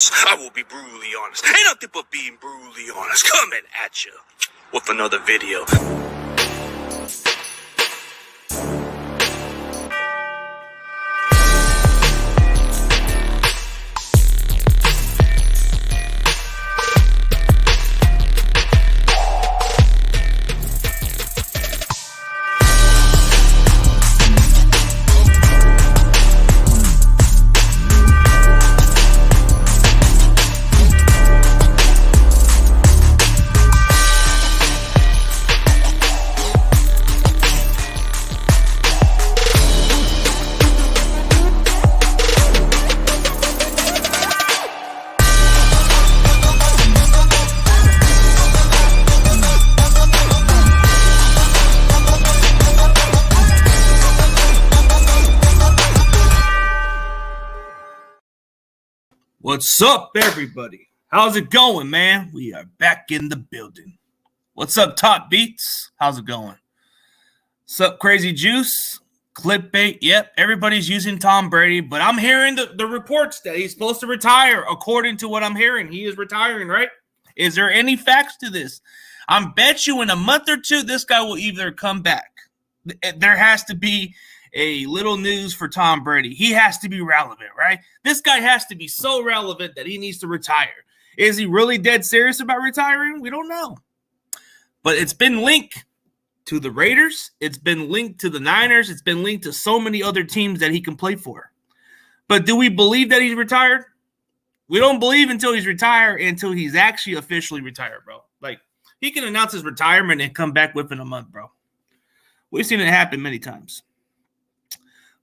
I will be brutally honest. Ain't nothing but being brutally honest. Coming at you with another video. What's up, everybody? How's it going, man? We are back in the building. What's up, Top Beats? How's it going? What's up, Crazy Juice? Clickbait? Yep, everybody's using Tom Brady, but I'm hearing the reports that he's supposed to retire. According to what I'm hearing, he is retiring, right? Is there any facts to this? I bet you in a month or two, this guy will either come back. There has to be a little news for Tom Brady. He has to be relevant, right? This guy has to be so relevant that he needs to retire. Is he really dead serious about retiring? We don't know. But it's been linked to the Raiders. It's been linked to the Niners. It's been linked to so many other teams that he can play for. But do we believe that he's retired? We don't believe until he's retired, until he's actually officially retired, bro. Like, he can announce his retirement and come back within a month, bro. We've seen it happen many times.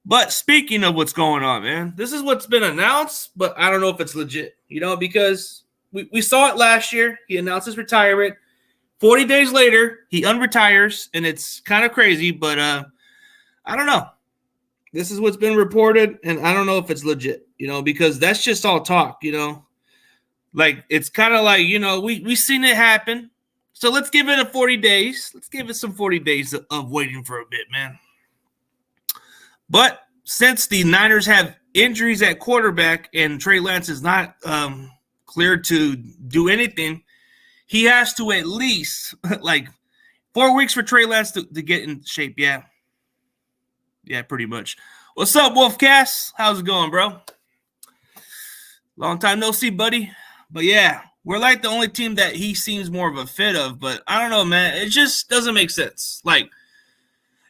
But speaking of what's going on, man, this is what's been announced, but I don't know if it's legit, because we saw it last year. He announced his retirement. 40 days later, he unretires, and it's kind of crazy, but I don't know. This is what's been reported, and I don't know if it's legit, because that's just all talk, Like, it's kind of like, we've seen it happen. So let's give it 40 days. Let's give it some 40 days of waiting for a bit, man. But since the Niners have injuries at quarterback and Trey Lance is not cleared to do anything, he has to at least, 4 weeks for Trey Lance to get in shape. Yeah, pretty much. What's up, Wolfcast? How's it going, bro? Long time no see, buddy. But yeah, we're like the only team that he seems more of a fit of. But I don't know, man. It just doesn't make sense.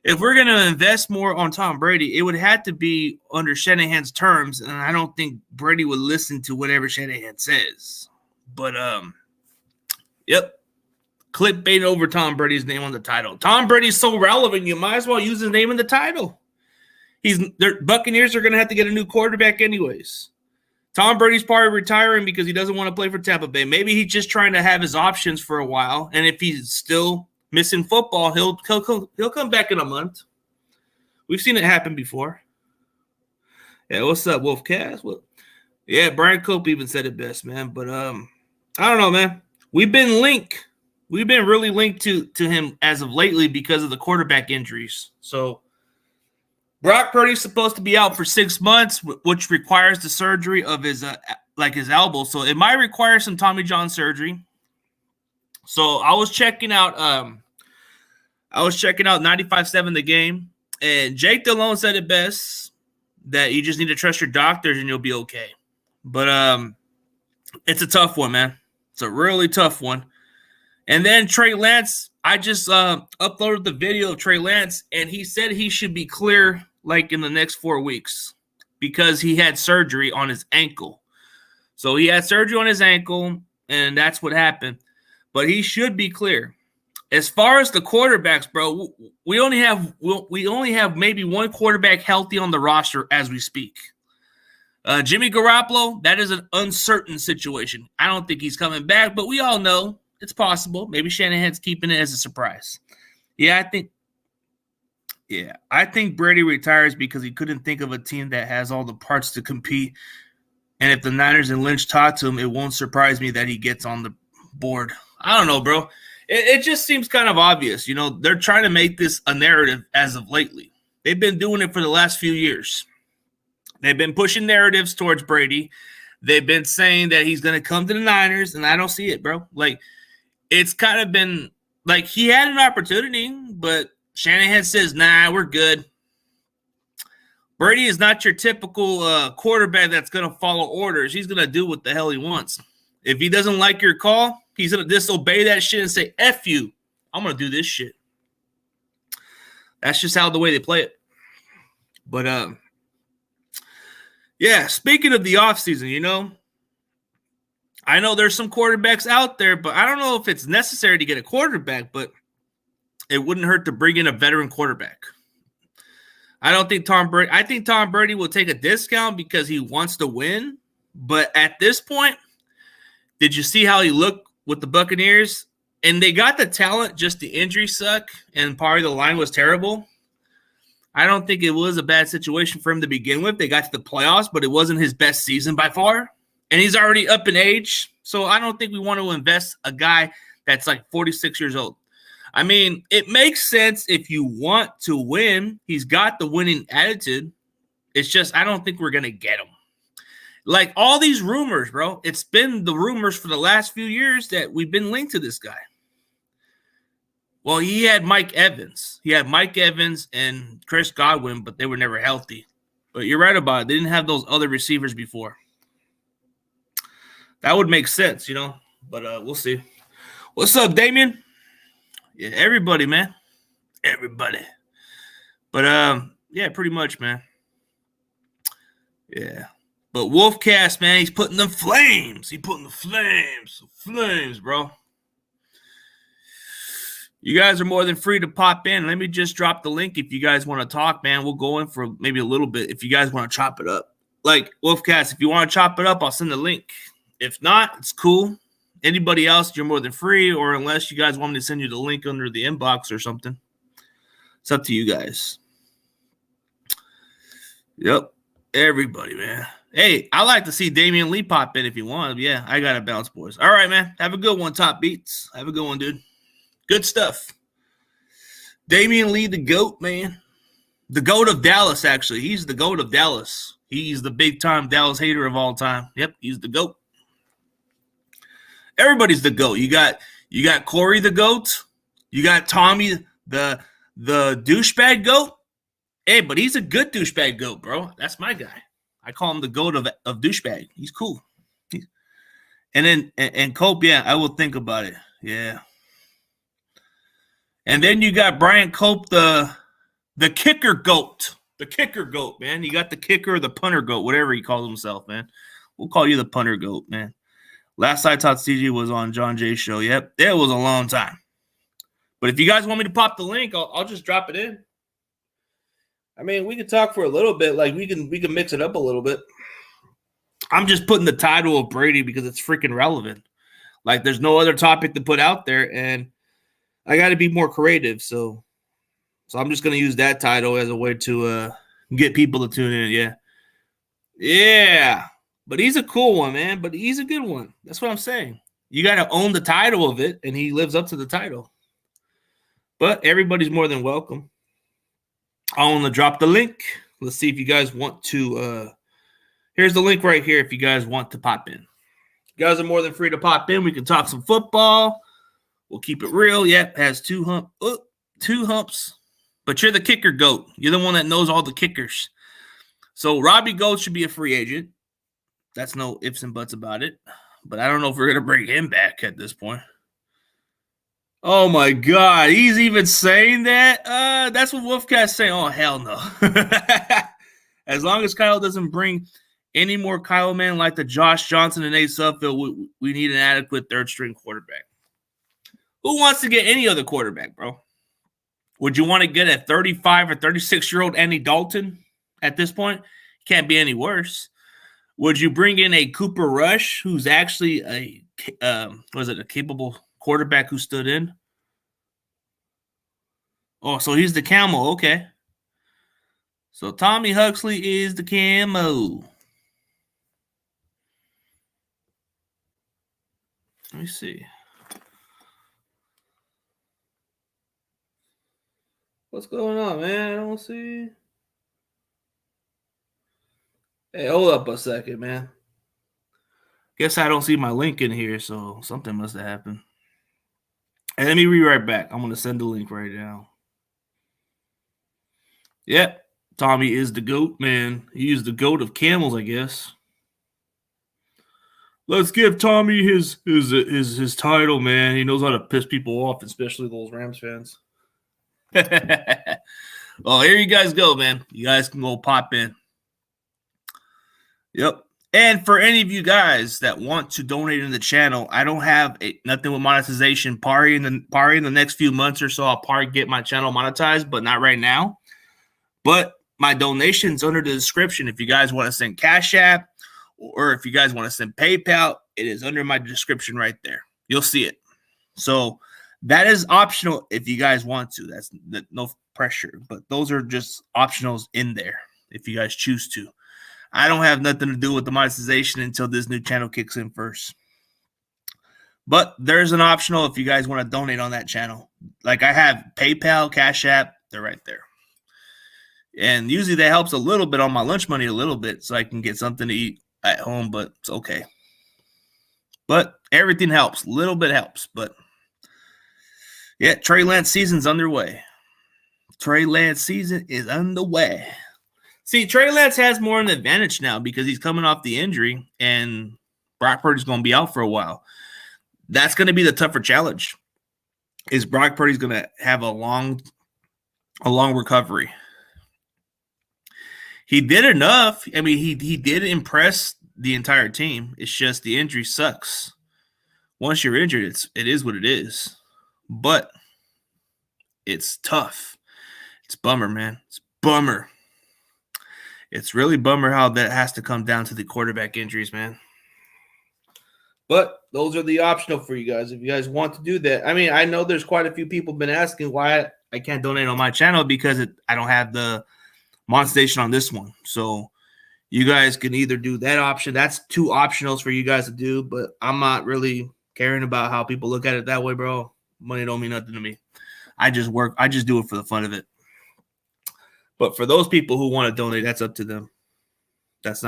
If we're going to invest more on Tom Brady, it would have to be under Shanahan's terms, and I don't think Brady would listen to whatever Shanahan says. But, yep, clickbait over Tom Brady's name on the title. Tom Brady's so relevant, you might as well use his name in the title. Buccaneers are going to have to get a new quarterback anyways. Tom Brady's probably retiring because he doesn't want to play for Tampa Bay. Maybe he's just trying to have his options for a while, and if he's still missing football, he'll come back in a month. We've seen it happen before. Yeah, what's up, Wolfcast? Well, yeah, Brian Cope even said it best, man. But I don't know, man. We've been linked. We've been really linked to him as of lately because of the quarterback injuries. So Brock Purdy's supposed to be out for 6 months, which requires the surgery of his his elbow. So it might require some Tommy John surgery. So I was checking out 95.7 The Game, and Jake Delhomme said it best, that you just need to trust your doctors and you'll be okay. But it's a tough one, man. It's a really tough one. And then Trey Lance, I just uploaded the video of Trey Lance, and he said he should be clear in the next 4 weeks because he had surgery on his ankle. So he had surgery on his ankle, and that's what happened. But he should be clear. As far as the quarterbacks, bro, we only have maybe one quarterback healthy on the roster as we speak. Jimmy Garoppolo, that is an uncertain situation. I don't think he's coming back, but we all know it's possible. Maybe Shanahan's keeping it as a surprise. I think Brady retires because he couldn't think of a team that has all the parts to compete. And if the Niners and Lynch talk to him, it won't surprise me that he gets on the board. I don't know, bro. It just seems kind of obvious. They're trying to make this a narrative as of lately. They've been doing it for the last few years. They've been pushing narratives towards Brady. They've been saying that he's going to come to the Niners, and I don't see it, bro. Like, it's kind of been like he had an opportunity, but Shanahan says, nah, we're good. Brady is not your typical quarterback that's going to follow orders. He's going to do what the hell he wants. If he doesn't like your call, he's going to disobey that shit and say, F you. I'm going to do this shit. That's just how the way they play it. But, yeah, speaking of the offseason, you know, I know there's some quarterbacks out there, but I don't know if it's necessary to get a quarterback, but it wouldn't hurt to bring in a veteran quarterback. I think Tom Brady will take a discount because he wants to win. But at this point, did you see how he looked with the Buccaneers? And they got the talent, just the injury suck, and part of the line was terrible. I don't think it was a bad situation for him to begin with. They got to the playoffs, but it wasn't his best season by far. And he's already up in age. So I don't think we want to invest a guy that's like 46 years old. I mean, it makes sense if you want to win. He's got the winning attitude. It's just I don't think we're going to get him. Like all these rumors, bro. It's been the rumors for the last few years that we've been linked to this guy. Well, he had Mike Evans. He had Mike Evans and Chris Godwin, but they were never healthy. But you're right about it. They didn't have those other receivers before. That would make sense, you know. But we'll see. What's up, Damien? Yeah, everybody, man. Everybody. But, yeah, pretty much, man. Yeah. But Wolfcast, man, he's putting the flames. He's putting the flames. Flames, bro. You guys are more than free to pop in. Let me just drop the link if you guys want to talk, man. We'll go in for maybe a little bit if you guys want to chop it up. Like, Wolfcast, if you want to chop it up, I'll send the link. If not, it's cool. Anybody else, you're more than free, or unless you guys want me to send you the link under the inbox or something. It's up to you guys. Yep. Everybody, man. Hey, I like to see Damian Lee pop in if you want. Yeah, I got to bounce, boys. All right, man. Have a good one, Top Beats. Have a good one, dude. Good stuff. Damian Lee, the GOAT, man. The GOAT of Dallas, actually. He's the GOAT of Dallas. He's the big-time Dallas hater of all time. Yep, he's the GOAT. Everybody's the GOAT. You got Corey the GOAT. You got Tommy the douchebag GOAT. Hey, but he's a good douchebag GOAT, bro. That's my guy. I call him the GOAT of douchebag. He's cool. And then Cope, yeah, I will think about it. Yeah. And then you got Brian Cope, the kicker GOAT. The kicker GOAT, man. You got the kicker or the punter GOAT, whatever he calls himself, man. We'll call you the punter GOAT, man. Last I taught CG was on John Jay's show. Yep, it was a long time. But if you guys want me to pop the link, I'll just drop it in. I mean, we can talk for a little bit. Like we can mix it up a little bit. I'm just putting the title of Brady because it's freaking relevant. Like there's no other topic to put out there, and I got to be more creative. So I'm just gonna use that title as a way to get people to tune in. Yeah, yeah. But he's a cool one, man. But he's a good one. That's what I'm saying. You got to own the title of it, and he lives up to the title. But everybody's more than welcome. I want to drop the link. Let's see if you guys want to. Here's the link right here if you guys want to pop in. You guys are more than free to pop in. We can talk some football. We'll keep it real. Yep, has two humps. But you're the kicker GOAT. You're the one that knows all the kickers. So Robbie Gold should be a free agent. That's no ifs and buts about it. But I don't know if we're going to bring him back at this point. Oh, my God. He's even saying that? That's what Wolfcat's saying. Oh, hell no. As long as Kyle doesn't bring any more Kyle, man, like the Josh Johnson and Nate Sudfeld, we need an adequate third-string quarterback. Who wants to get any other quarterback, bro? Would you want to get a 35 or 36-year-old Andy Dalton at this point? Can't be any worse. Would you bring in a Cooper Rush, who's actually a capable quarterback who stood in? Oh, so he's the camo. Okay. So Tommy Huxley is the camo. Let me see. What's going on, man? I don't see. Hey, hold up a second, man. Guess I don't see my link in here, so something must have happened. And let me read right back. I'm going to send the link right now. Yep. Tommy is the GOAT, man. He is the GOAT of camels, I guess. Let's give Tommy his title, man. He knows how to piss people off, especially those Rams fans. Well, here you guys go, man. You guys can go pop in. Yep. And for any of you guys that want to donate in the channel, I don't have nothing with monetization. Probably in the next few months or so, I'll probably get my channel monetized, but not right now. But my donation's under the description. If you guys want to send Cash App or if you guys want to send PayPal, it is under my description right there. You'll see it. So that is optional if you guys want to. That's no pressure, but those are just optionals in there if you guys choose to. I don't have nothing to do with the monetization until this new channel kicks in first. But there's an optional if you guys want to donate on that channel. Like I have PayPal, Cash App, they're right there. And usually that helps a little bit on my lunch money, a little bit, so I can get something to eat at home, but it's okay. But everything helps. A little bit helps. But yeah, Trey Lance season's underway. Trey Lance season is underway. See, Trey Lance has more of an advantage now because he's coming off the injury and Brock Purdy's going to be out for a while. That's going to be the tougher challenge. Is Brock Purdy's going to have a long recovery. He did enough. I mean, he did impress the entire team. It's just the injury sucks. Once you're injured, it is what it is. But it's tough. It's bummer, man. It's bummer. It's really bummer how that has to come down to the quarterback injuries, man. But those are the optional for you guys if you guys want to do that. I mean, I know there's quite a few people been asking why I can't donate on my channel because I don't have the monetization on this one. So you guys can either do that option. That's two optionals for you guys to do, but I'm not really caring about how people look at it that way, bro. Money don't mean nothing to me. I just work. I just do it for the fun of it. But for those people who want to donate, that's up to them. That's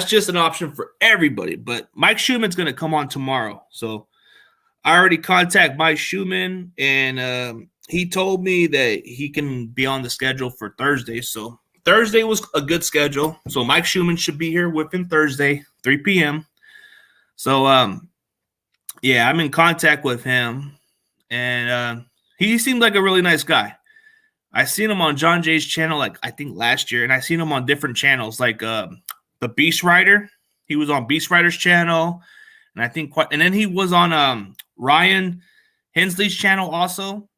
just an option for everybody. But Mike Schuman's going to come on tomorrow. So I already contacted Mike Schuman, and he told me that he can be on the schedule for Thursday. So Thursday was a good schedule. So Mike Schuman should be here with him Thursday, 3 p.m. So, yeah, I'm in contact with him. And he seemed like a really nice guy. I seen him on John Jay's channel, like I think last year, and I seen him on different channels, like the Beast Rider. He was on Beast Rider's channel, and I think and then he was on Ryan Hensley's channel also.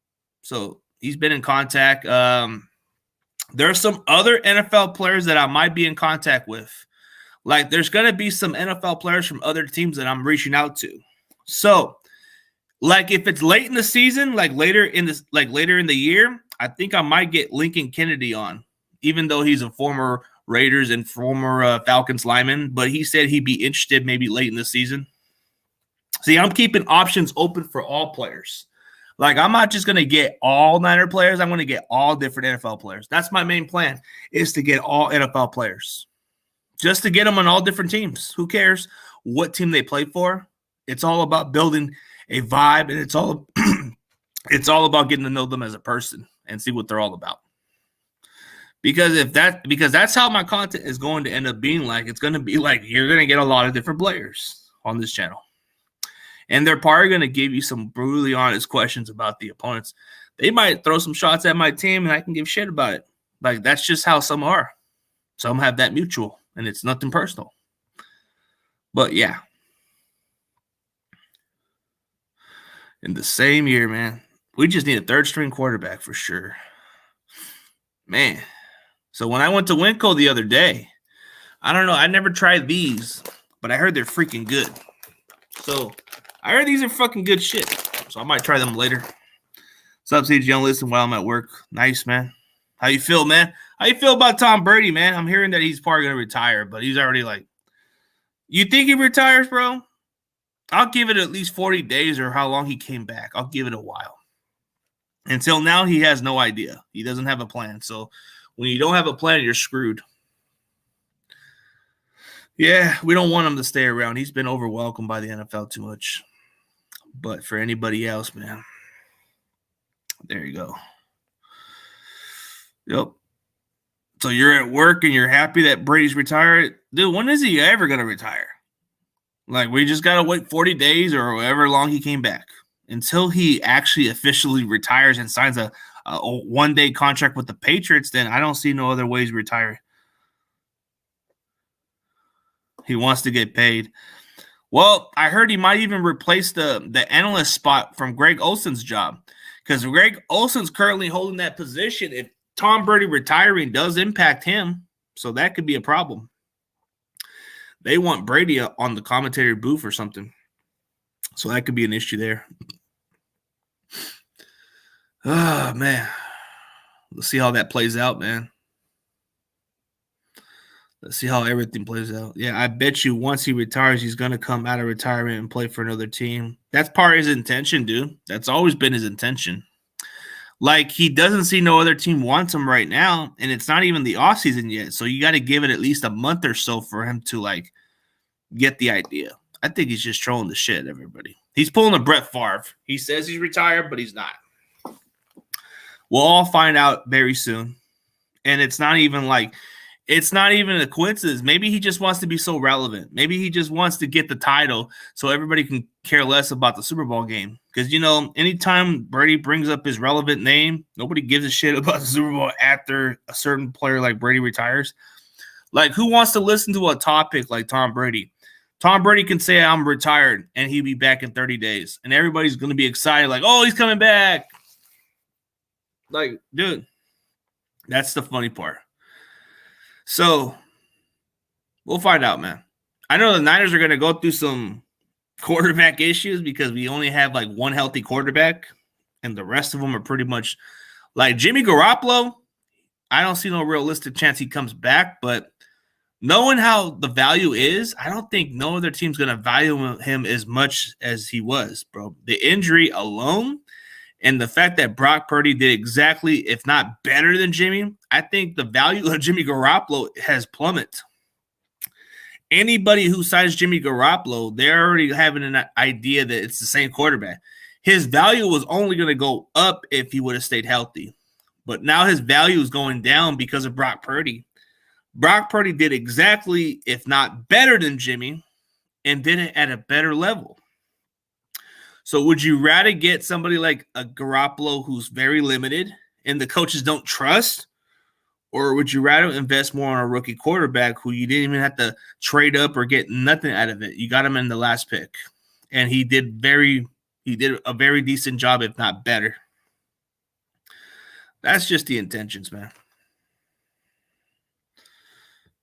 So he's been in contact. There are some other NFL players that I might be in contact with. Like there's gonna be some NFL players from other teams that I'm reaching out to. So, like if it's late in the season, like later in the year, I think I might get Lincoln Kennedy on, even though he's a former Raiders and former Falcons lineman. But he said he'd be interested maybe late in the season. See, I'm keeping options open for all players. Like, I'm not just going to get all Niner players. I'm going to get all different NFL players. That's my main plan, is to get all NFL players. Just to get them on all different teams. Who cares what team they play for? It's all about building a vibe, and it's all about getting to know them as a person and see what they're all about. Because that's how my content is going to end up being like. It's going to be like you're going to get a lot of different players on this channel. And they're probably going to give you some brutally honest questions about the opponents. They might throw some shots at my team, and I can give shit about it. Like, that's just how some are. Some have that mutual, and it's nothing personal. But, yeah. In the same year, man, we just need a third-string quarterback for sure. Man. So when I went to Winco the other day, I don't know. I never tried these, but I heard they're freaking good. So I heard these are fucking good shit. So I might try them later. What's up, CG? Don't listen while I'm at work. Nice, man. How you feel, man? How you feel about Tom Brady, man? I'm hearing that he's probably going to retire, but he's already like, you think he retires, bro? I'll give it at least 40 days or how long he came back. I'll give it a while. Until now, he has no idea. He doesn't have a plan. So when you don't have a plan, you're screwed. Yeah, we don't want him to stay around. He's been overwhelmed by the NFL too much. But for anybody else, man, there you go. Yep. So you're at work and you're happy that Brady's retired. Dude, when is he ever going to retire? Like, we just got to wait 40 days or however long he came back until he actually officially retires and signs a one-day contract with the Patriots. Then I don't see no other ways to retire. He wants to get paid. Well, I heard he might even replace the analyst spot from Greg Olson's job because Greg Olson's currently holding that position. If Tom Brady retiring does impact him, so that could be a problem. They want Brady on the commentator booth or something, so that could be an issue there. Oh, man. Let's see how that plays out, man. Let's see how everything plays out. Yeah, I bet you once he retires, he's going to come out of retirement and play for another team. That's part of his intention, dude. That's always been his intention. Like, he doesn't see no other team wants him right now, and it's not even the offseason yet. So you got to give it at least a month or so for him to, like, get the idea. I think he's just trolling the shit, everybody. He's pulling a Brett Favre. He says he's retired, but he's not. We'll all find out very soon. And it's not even a coincidence. Maybe he just wants to be so relevant. Maybe he just wants to get the title so everybody can care less about the Super Bowl game. Because, anytime Brady brings up his relevant name, nobody gives a shit about the Super Bowl after a certain player like Brady retires. Like, who wants to listen to a topic like Tom Brady? Tom Brady can say, I'm retired, and he'll be back in 30 days. And everybody's going to be excited, like, oh, he's coming back. Like, dude, that's the funny part. So, we'll find out, man. I know the Niners are going to go through some quarterback issues because we only have, like, one healthy quarterback, and the rest of them are pretty much like Jimmy Garoppolo. I don't see no realistic chance he comes back, but knowing how the value is, I don't think no other team's going to value him as much as he was, bro. The injury alone and the fact that Brock Purdy did exactly, if not better than Jimmy, I think the value of Jimmy Garoppolo has plummeted. Anybody who signs Jimmy Garoppolo, they're already having an idea that it's the same quarterback. His value was only going to go up if he would have stayed healthy. But now his value is going down because of Brock Purdy. Brock Purdy did exactly, if not better than Jimmy, and did it at a better level. So would you rather get somebody like a Garoppolo who's very limited and the coaches don't trust? Or would you rather invest more on a rookie quarterback who you didn't even have to trade up or get nothing out of it? You got him in the last pick. And he did a very decent job, if not better. That's just the intentions, man.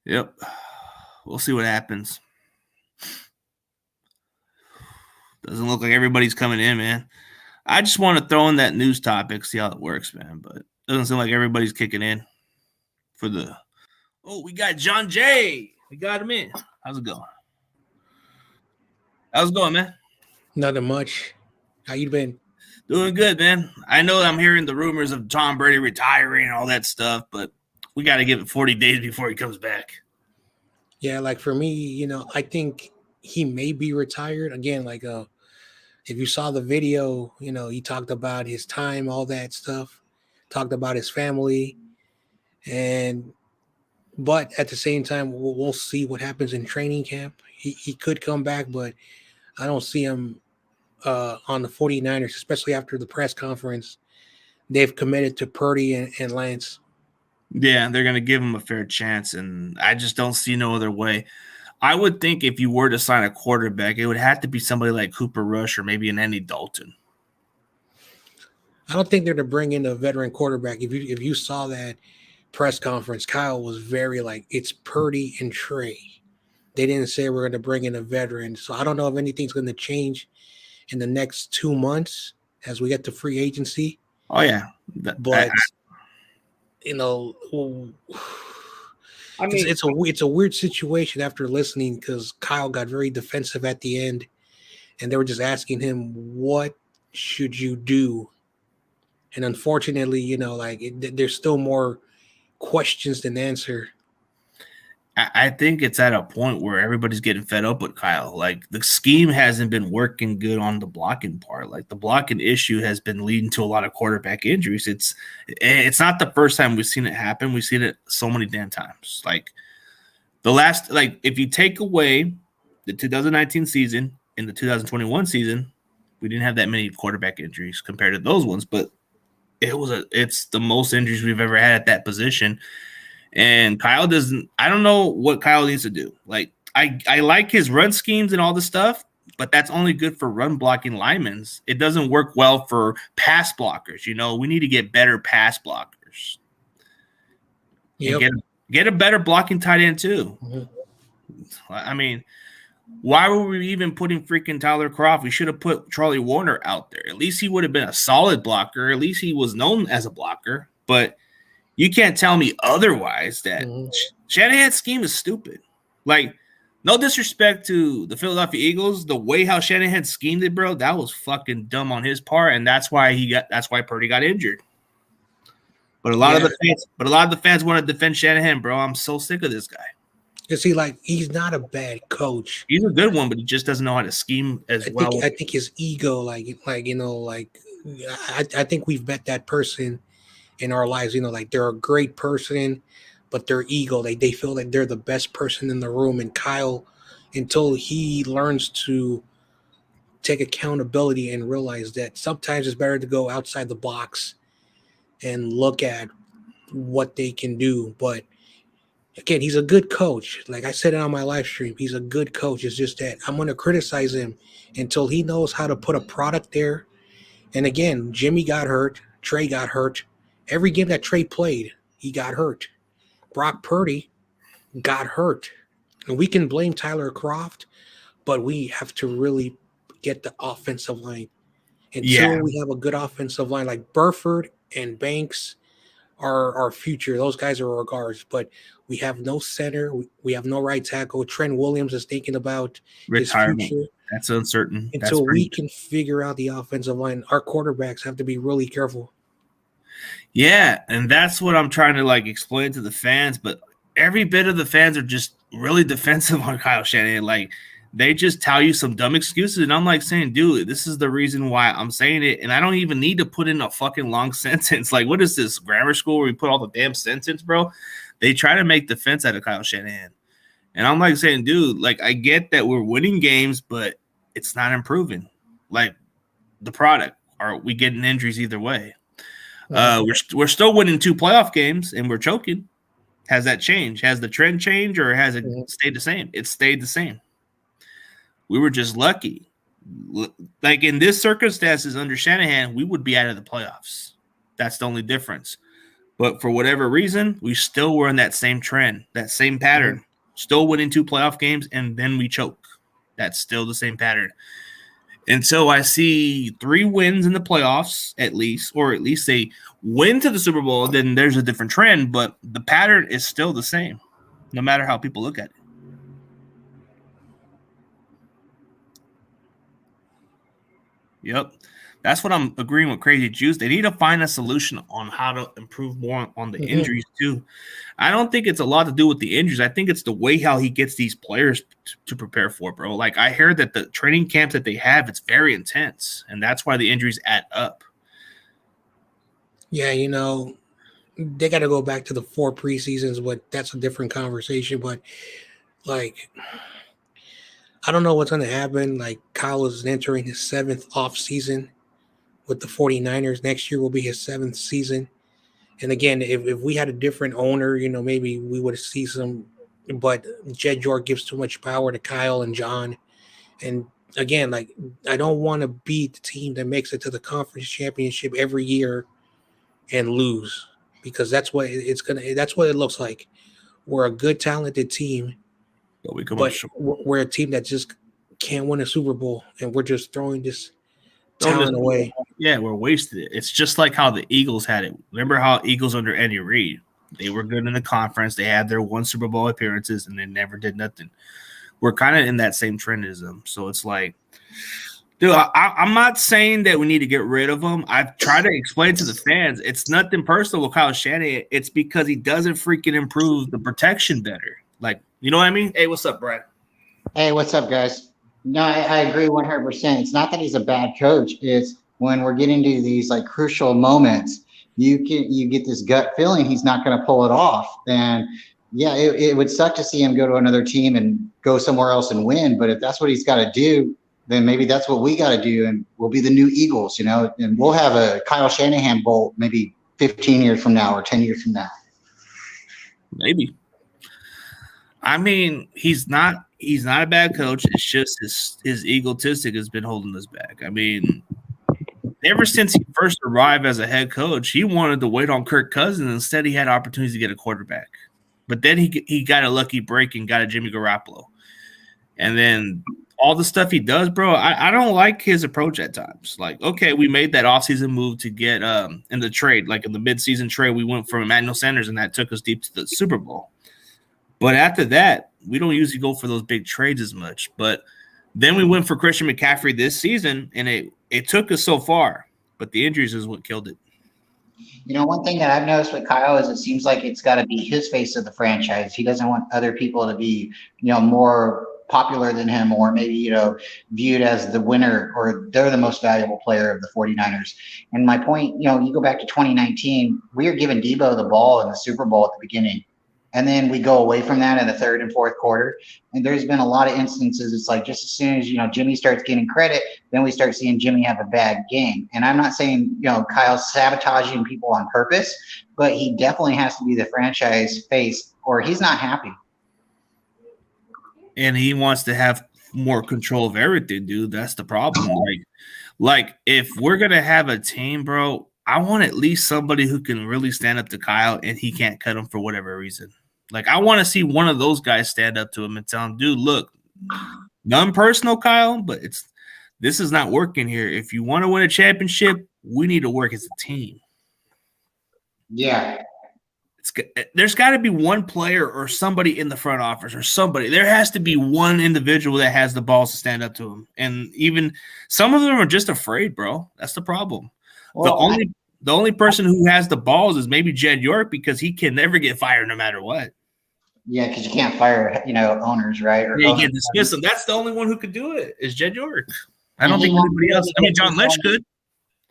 Yep. We'll see what happens. Doesn't look like everybody's coming in, man. I just want to throw in that news topic, see how it works, man. But it doesn't seem like everybody's kicking in for the. Oh, we got John Jay. We got him in. How's it going? How's it going, man? Nothing much. How you been? Doing good, man. I know I'm hearing the rumors of Tom Brady retiring and all that stuff, but we got to give it 40 days before he comes back. Yeah, like for me, I think he may be retired again. Like, if you saw the video, he talked about his time, all that stuff, talked about his family, but at the same time, we'll see what happens in training camp. He could come back, but I don't see him on the 49ers, especially after the press conference. They've committed to Purdy and Lance. Yeah, they're going to give him a fair chance, and I just don't see no other way. I would think if you were to sign a quarterback, it would have to be somebody like Cooper Rush or maybe an Andy Dalton. I don't think they're to bring in a veteran quarterback. If you saw that press conference, Kyle was very like, it's Purdy and Trey. They didn't say we're going to bring in a veteran. So I don't know if anything's going to change in the next 2 months as we get to free agency. Oh, yeah. But, I mean, it's a weird situation after listening because Kyle got very defensive at the end and they were just asking him, what should you do? And unfortunately, there's still more questions than answer. I think it's at a point where everybody's getting fed up with Kyle. Like the scheme hasn't been working good on the blocking part. Like the blocking issue has been leading to a lot of quarterback injuries. It's not the first time we've seen it happen. We've seen it so many damn times. Like the last, like if you take away the 2019 season and the 2021 season, we didn't have that many quarterback injuries compared to those ones. But it's the most injuries we've ever had at that position. And Kyle doesn't. I don't know what Kyle needs to do. Like I like his run schemes and all this stuff, but that's only good for run blocking linemen. It doesn't work well for pass blockers. You know, we need to get better pass blockers. Yep. And get a better blocking tight end too. I mean, why were we even putting freaking Tyler Kroft? We should have put Charlie Warner out there. At least he would have been a solid blocker. At least he was known as a blocker. But you can't tell me otherwise that Shanahan's scheme is stupid. Like, no disrespect to the Philadelphia Eagles, the way how Shanahan schemed it, bro, that was fucking dumb on his part, and that's why Purdy got injured. But a lot of the fans want to defend Shanahan, bro. I'm so sick of this guy. You see, like he's not a bad coach. He's a good one, but he just doesn't know how to scheme well. I think his ego, I think we've met that person in our lives, like they're a great person, but their ego, they feel like they're the best person in the room. And Kyle, until he learns to take accountability and realize that sometimes it's better to go outside the box and look at what they can do. But again, he's a good coach. Like I said it on my live stream, he's a good coach. It's just that I'm going to criticize him until he knows how to put a product there. And again, Jimmy got hurt. Trey got hurt. Every game that Trey played, he got hurt. Brock Purdy got hurt. And we can blame Tyler Kroft, but we have to really get the offensive line. Until we have a good offensive line, like Burford and Banks are our future. Those guys are our guards, but we have no center. We have no right tackle. Trent Williams is thinking about retirement. His future. That's uncertain. Until we can figure out the offensive line, our quarterbacks have to be really careful. Yeah, and that's what I'm trying to explain to the fans, but every bit of the fans are just really defensive on Kyle Shanahan. Like they just tell you some dumb excuses, and I'm like saying, dude, this is the reason why I'm saying it, and I don't even need to put in a fucking long sentence. Like, what is this, grammar school where we put all the damn sentence, bro? They try to make defense out of Kyle Shanahan. And I'm like saying, dude, I get that we're winning games, but it's not improving. Like the product, or we getting injuries either way. We're still winning 2 playoff games and we're choking. Has that changed? Has the trend changed or has it stayed the same? It stayed the same. We were just lucky. Like in this circumstances under Shanahan, we would be out of the playoffs. That's the only difference. But for whatever reason, we still were in that same trend, that same pattern. Still winning 2 playoff games and then we choke. That's still the same pattern. Until I see 3 wins in the playoffs, at least, or at least they win to the Super Bowl, then there's a different trend, but the pattern is still the same, no matter how people look at it. Yep. That's what I'm agreeing with Crazy Juice. They need to find a solution on how to improve more on the injuries, too. I don't think it's a lot to do with the injuries. I think it's the way how he gets these players to prepare for, bro. Like, I heard that the training camps that they have, it's very intense, and that's why the injuries add up. Yeah, they got to go back to the 4 preseasons, but that's a different conversation. But, I don't know what's going to happen. Like, Kyle is entering his 7th off season with the 49ers. Next year will be his 7th season. And again, if we had a different owner, maybe we would see some, but Jed York gives too much power to Kyle and John. And again, I don't want to be the team that makes it to the conference championship every year and lose, because that's what it looks like. We're a good, talented team, but we're a team that just can't win a Super Bowl, and we're just throwing this talent away. Yeah, we're wasted it. It's just like how the Eagles had it. Remember how Eagles under Andy Reid, they were good in the conference. They had their 1 Super Bowl appearances, and they never did nothing. We're kind of in that same trend as them. So it's like, dude, I'm not saying that we need to get rid of him. I've tried to explain to the fans, it's nothing personal with Kyle Shanahan. It's because he doesn't freaking improve the protection better. Like, you know what I mean? Hey, what's up, Brad? Hey, what's up, guys? No, I agree 100%. It's not that he's a bad coach. It's when we're getting to these like crucial moments, you get this gut feeling he's not going to pull it off. And yeah, it would suck to see him go to another team and go somewhere else and win. But if that's what he's got to do, then maybe that's what we got to do, and we'll be the new Eagles, you know. And we'll have a Kyle Shanahan Bowl maybe 15 years from now or 10 years from now. Maybe. I mean, he's not a bad coach. It's just his egotistic has been holding us back. I mean, ever since he first arrived as a head coach, he wanted to wait on Kirk Cousins. Instead, he had opportunities to get a quarterback. But then he got a lucky break and got a Jimmy Garoppolo. And then all the stuff he does, bro, I don't like his approach at times. Like, okay, we made that offseason move to get in the trade, like in the midseason trade, we went from Emmanuel Sanders, and that took us deep to the Super Bowl. But after that, we don't usually go for those big trades as much. But then we went for Christian McCaffrey this season, and it took us so far. But the injuries is what killed it. You know, one thing that I've noticed with Kyle is it seems like it's got to be his face of the franchise. He doesn't want other people to be, you know, more popular than him, or maybe, you know, viewed as the winner, or they're the most valuable player of the 49ers. And my point, you know, you go back to 2019, we were giving Debo the ball in the Super Bowl at the beginning. And then we go away from that in the third and fourth quarter. And there's been a lot of instances. It's like just as soon as, you know, Jimmy starts getting credit, then we start seeing Jimmy have a bad game. And I'm not saying, you know, Kyle's sabotaging people on purpose, but he definitely has to be the franchise face, or he's not happy. And he wants to have more control of everything, dude. That's the problem. Like if we're going to have a team, bro, I want at least somebody who can really stand up to Kyle, and he can't cut him for whatever reason. Like, I want to see one of those guys stand up to him and tell him, dude, look, none personal, Kyle, but this is not working here. If you want to win a championship, we need to work as a team. Yeah. There's got to be one player or somebody in the front office or somebody. There has to be one individual that has the balls to stand up to him. And even some of them are just afraid, bro. That's the problem. Well, the only person who has the balls is maybe Jed York, because he can never get fired no matter what. Yeah, because you can't fire, you know, owners, right? Or you can dismiss them. That's the only one who could do it, is Jed York. I don't think anybody else. I mean, John Lynch could.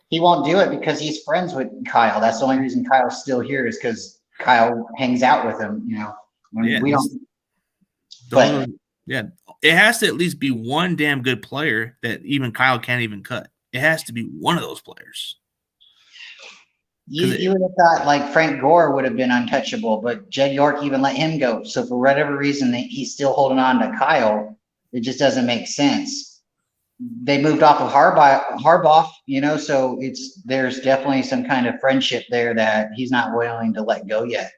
He won't do it because he's friends with Kyle. That's the only reason Kyle's still here, is because Kyle hangs out with him, you know. We don't. But yeah, it has to at least be one damn good player that even Kyle can't even cut. It has to be one of those players. You would have thought like Frank Gore would have been untouchable, but Jed York even let him go. So for whatever reason, he's still holding on to Kyle. It just doesn't make sense. They moved off of Harbaugh, you know, so there's definitely some kind of friendship there that he's not willing to let go yet.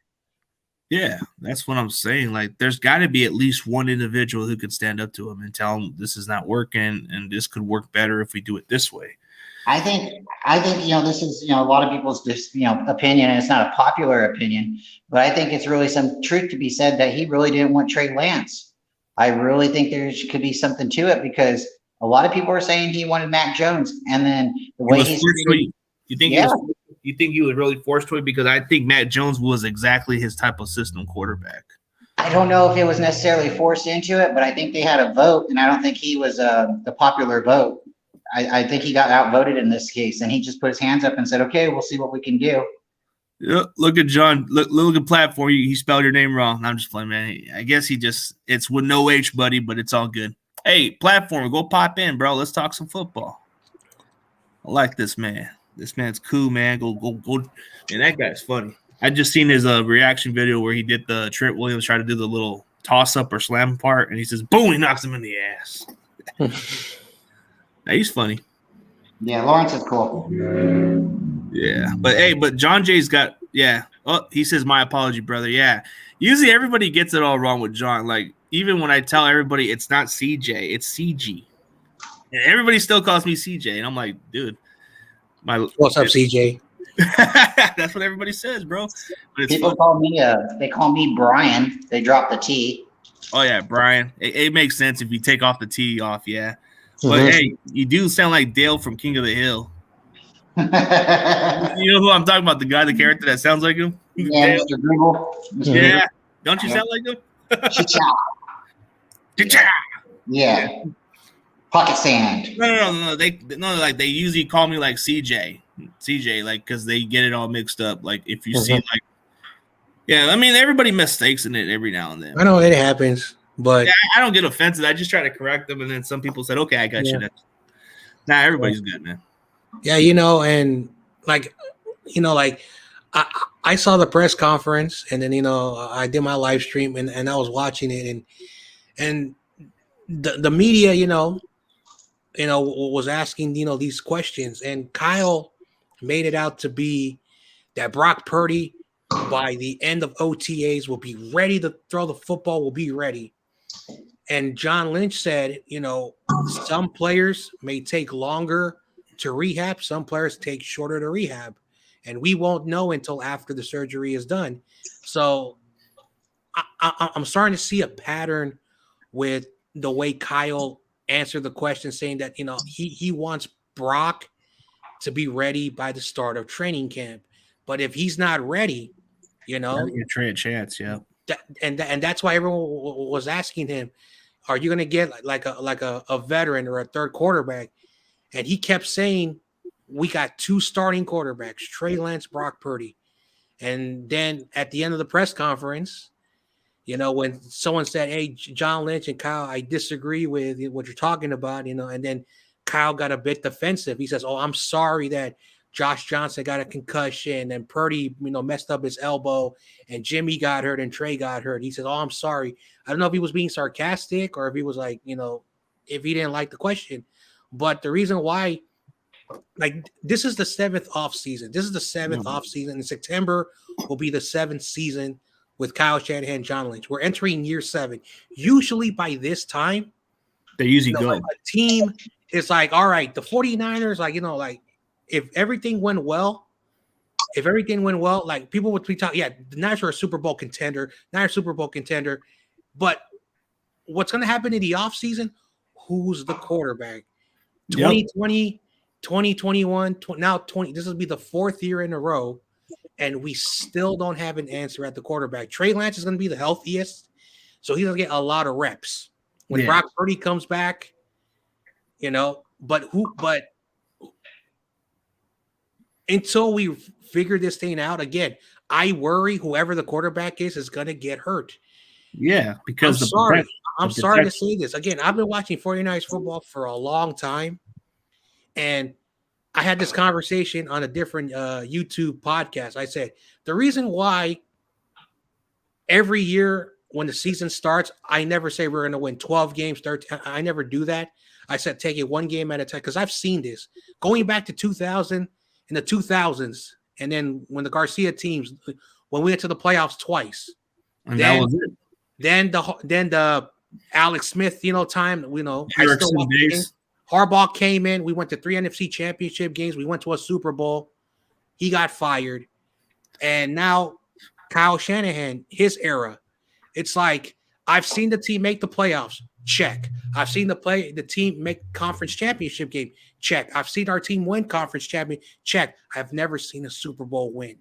Yeah, that's what I'm saying. Like, there's got to be at least one individual who can stand up to him and tell him this is not working and this could work better if we do it this way. I think, you know, this is, you know, a lot of people's just, you know, opinion, and it's not a popular opinion, but I think it's really some truth to be said that he really didn't want Trey Lance. I really think there could be something to it, because a lot of people are saying he wanted Mac Jones, and then the way he's you think he was really forced to it? Because I think Mac Jones was exactly his type of system quarterback. I don't know if it was necessarily forced into it, but I think they had a vote, and I don't think he was the popular vote. I think he got outvoted in this case, and he just put his hands up and said, okay, we'll see what we can do. Yeah, look at John. Look at platform. He spelled your name wrong. I'm just playing, man. I guess it's with no H, buddy, but it's all good. Hey, platform, go pop in, bro. Let's talk some football. I like this man. This man's cool, man. Go. Man, that guy's funny. I just seen his reaction video where he did the Trent Williams try to do the little toss-up or slam part, and he says, boom, he knocks him in the ass. Now, he's funny. Yeah, Lawrence is cool. Yeah, but John Jay's got, yeah. Oh, he says, my apology, brother. Yeah, usually everybody gets it all wrong with John. Like, even when I tell everybody it's not CJ, it's CG. And everybody still calls me CJ. And I'm like, dude. What's up, CJ? That's what everybody says, bro. But people call me Brian. They drop the T. Oh, yeah, Brian. It makes sense if you take off the T off, yeah. But, hey, you do sound like Dale from King of the Hill. You know who I'm talking about? The character that sounds like him? Yeah, Mr. Google. Yeah. Don't you sound like him? Cha-cha. Yeah. Pocket sand. No. Like they usually call me like CJ, like because they get it all mixed up. Like if you see like, yeah, I mean everybody mistakes in it every now and then. I know it happens, but yeah, I don't get offended. I just try to correct them, and then some people said, "Okay, I got you." Nah, everybody's good, man. Yeah, and like, like I saw the press conference, and then I did my live stream, and I was watching it, and the media, was asking these questions, and Kyle made it out to be that Brock Purdy by the end of OTAs will be ready to throw the football, will be ready. And John Lynch said, some players may take longer to rehab, some players take shorter to rehab, and we won't know until after the surgery is done. So I'm starting to see a pattern with the way Kyle answered the question, saying that he wants Brock to be ready by the start of training camp, but if he's not ready, Trey a chance, yeah. And that's why everyone was asking him, are you going to get like a veteran or a third quarterback? And he kept saying, we got two starting quarterbacks, Trey Lance, Brock Purdy. And then at the end of the press conference, when someone said, hey, John Lynch and Kyle, I disagree with what you're talking about, and then Kyle got a bit defensive. He says, oh, I'm sorry that Josh Johnson got a concussion and Purdy, messed up his elbow and Jimmy got hurt and Trey got hurt. He said, oh, I'm sorry. I don't know if he was being sarcastic or if he was like, if he didn't like the question. But the reason why, like, this is the seventh off season. This is the seventh off season. In September will be the seventh season with Kyle Shanahan, John Lynch. We're entering year 7. Usually by this time, they usually go. Like a team is like, all right, the 49ers, like, if everything went well, like people would be talking, yeah, the Niners are a Super Bowl contender, but what's going to happen in the offseason? Who's the quarterback? 2020, 2021, now 20. This will be the 4th year in a row, and we still don't have an answer at the quarterback. Trey Lance is going to be the healthiest, so he's going to get a lot of reps. When Brock Purdy comes back, but until we figure this thing out, again, I worry whoever the quarterback is going to get hurt. Yeah, because I'm sorry to say this. Again, I've been watching 49ers football for a long time, and I had this conversation on a different YouTube podcast. I said, the reason why every year when the season starts, I never say we're going to win 12 games, 13. I never do that. I said, take it one game at a time, because I've seen this. Going back to 2000, in the 2000s, and then when the Garcia teams, when we went to the playoffs twice, and that was it. Then the Alex Smith, time, Erickson days. Harbaugh came in. We went to 3 NFC championship games. We went to a Super Bowl. He got fired. And now Kyle Shanahan, his era. It's like, I've seen the team make the playoffs. Check. I've seen the team make conference championship game. Check. I've seen our team win conference champion. Check. I've never seen a Super Bowl win.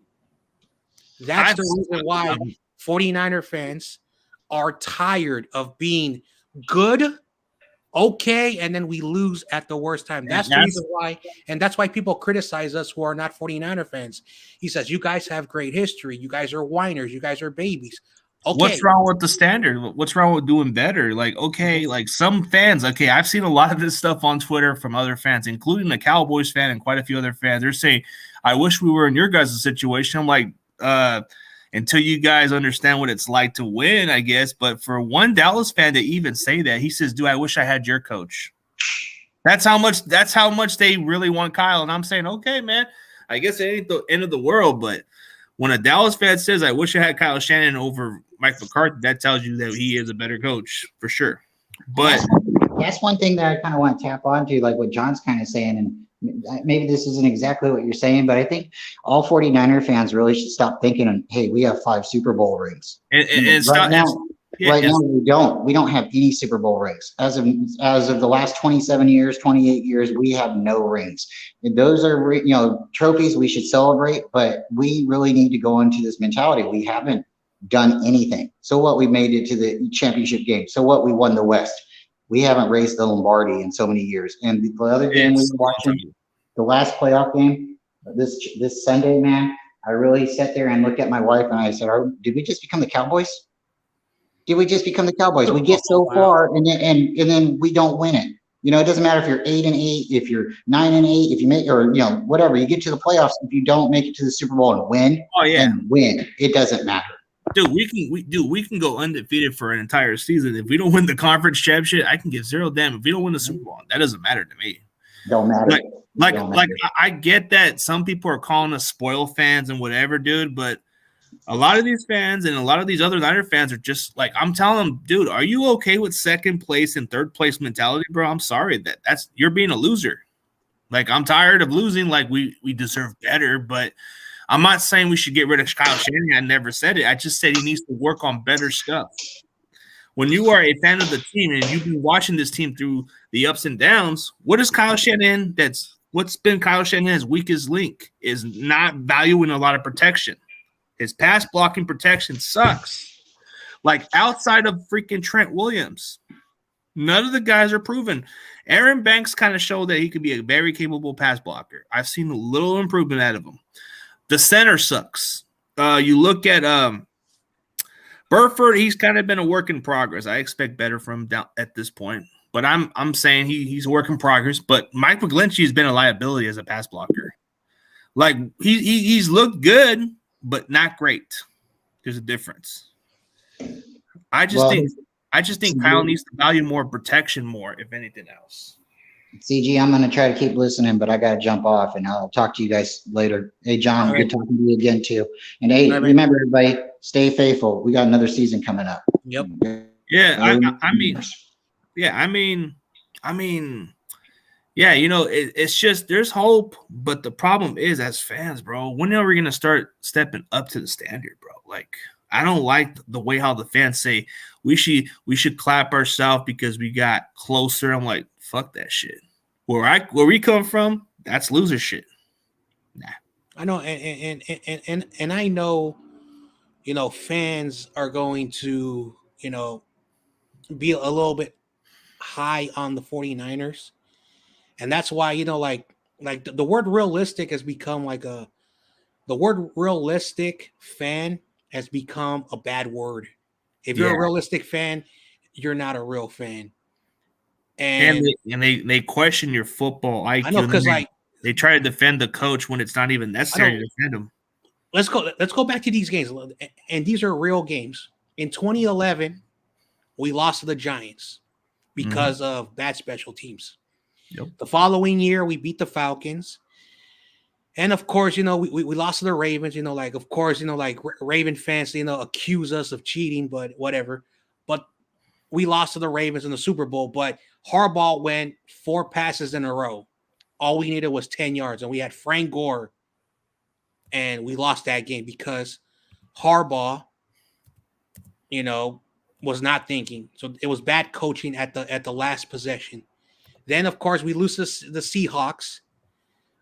That's the reason why 49er fans are tired of being good, okay, and then we lose at the worst time. That's the reason why, and that's why people criticize us who are not 49er fans. He says, you guys have great history. You guys are whiners. You guys are babies. Okay. What's wrong with the standard? What's wrong with doing better? Like, okay, like some fans, okay, I've seen a lot of this stuff on Twitter from other fans, including the Cowboys fan and quite a few other fans. They're saying, I wish we were in your guys' situation. I'm like, until you guys understand what it's like to win, I guess. But for one Dallas fan to even say that, he says, dude, I wish I had your coach. That's how much they really want Kyle. And I'm saying, okay, man, I guess it ain't the end of the world, but when a Dallas fan says, I wish I had Kyle Shanahan over Mike McCarthy, that tells you that he is a better coach for sure. But that's one thing that I kind of want to tap onto, like what John's kind of saying, and maybe this isn't exactly what you're saying, but I think all 49er fans really should stop thinking, hey, we have 5 Super Bowl rings. And right now we don't have any Super Bowl rings. As of the last 27 years, 28 years, we have no rings. And those are trophies we should celebrate, but we really need to go into this mentality. We haven't done anything. So what? We made it to the championship game. So what? We won the West. We haven't raised the Lombardi in so many years. And the other game we were watching, the last playoff game, this Sunday, man, I really sat there and looked at my wife and I said, "Did we just become the Cowboys? Did we just become the Cowboys? We get so far and then we don't win it. You know, it doesn't matter if you're 8-8, if you're 9-8, if you make or whatever. You get to the playoffs if you don't make it to the Super Bowl and win. Oh yeah, and win. It doesn't matter." Dude, we can go undefeated for an entire season. If we don't win the conference championship, I can give zero damn. If we don't win the Super Bowl, that doesn't matter to me. Don't matter. Like I get that some people are calling us spoil fans and whatever, dude, but a lot of these fans and a lot of these other Niner fans are just like, I'm telling them, dude, are you okay with second place and third place mentality, bro? I'm sorry that's you're being a loser. Like, I'm tired of losing. Like, we deserve better, but I'm not saying we should get rid of Kyle Shanahan. I never said it. I just said he needs to work on better stuff. When you are a fan of the team and you've been watching this team through the ups and downs, what is Kyle Shanahan? What's been Kyle Shanahan's weakest link is not valuing a lot of protection. His pass blocking protection sucks. Like, outside of freaking Trent Williams, none of the guys are proven. Aaron Banks kind of showed that he could be a very capable pass blocker. I've seen a little improvement out of him. The center sucks. You look at Burford, he's kind of been a work in progress. I expect better from him down at this point. But I'm saying he's a work in progress. But Mike McGlinchey has been a liability as a pass blocker. Like, he's looked good, but not great. There's a difference. I just think Kyle needs to value more protection more, if anything else. CG, I'm going to try to keep listening, but I got to jump off, and I'll talk to you guys later. Hey, John, good talking to you again, too. And, hey, remember, everybody, stay faithful. We got another season coming up. Yep. Yeah, I mean, yeah, it's just there's hope, but the problem is, as fans, bro, when are we going to start stepping up to the standard, bro? Like, I don't like the way how the fans say we should clap ourselves because we got closer. I'm like, fuck that shit. Where we come from, that's loser shit. Nah. I know, and I know, fans are going to, be a little bit high on the 49ers. And that's why, like the word realistic has become the word realistic fan has become a bad word. If you're a realistic fan, you're not a real fan. And they question your football IQ. I know, because they try to defend the coach when it's not even necessary to defend him. Let's go back to these games, and these are real games. In 2011, we lost to the Giants because of bad special teams. Yep. The following year, we beat the Falcons. And of course, we lost to the Ravens, of course, Raven fans, accuse us of cheating, but whatever. But we lost to the Ravens in the Super Bowl, but Harbaugh went 4 passes in a row. All we needed was 10 yards, and we had Frank Gore, and we lost that game because Harbaugh, was not thinking. So it was bad coaching at the last possession. Then, of course, we lose to the Seahawks.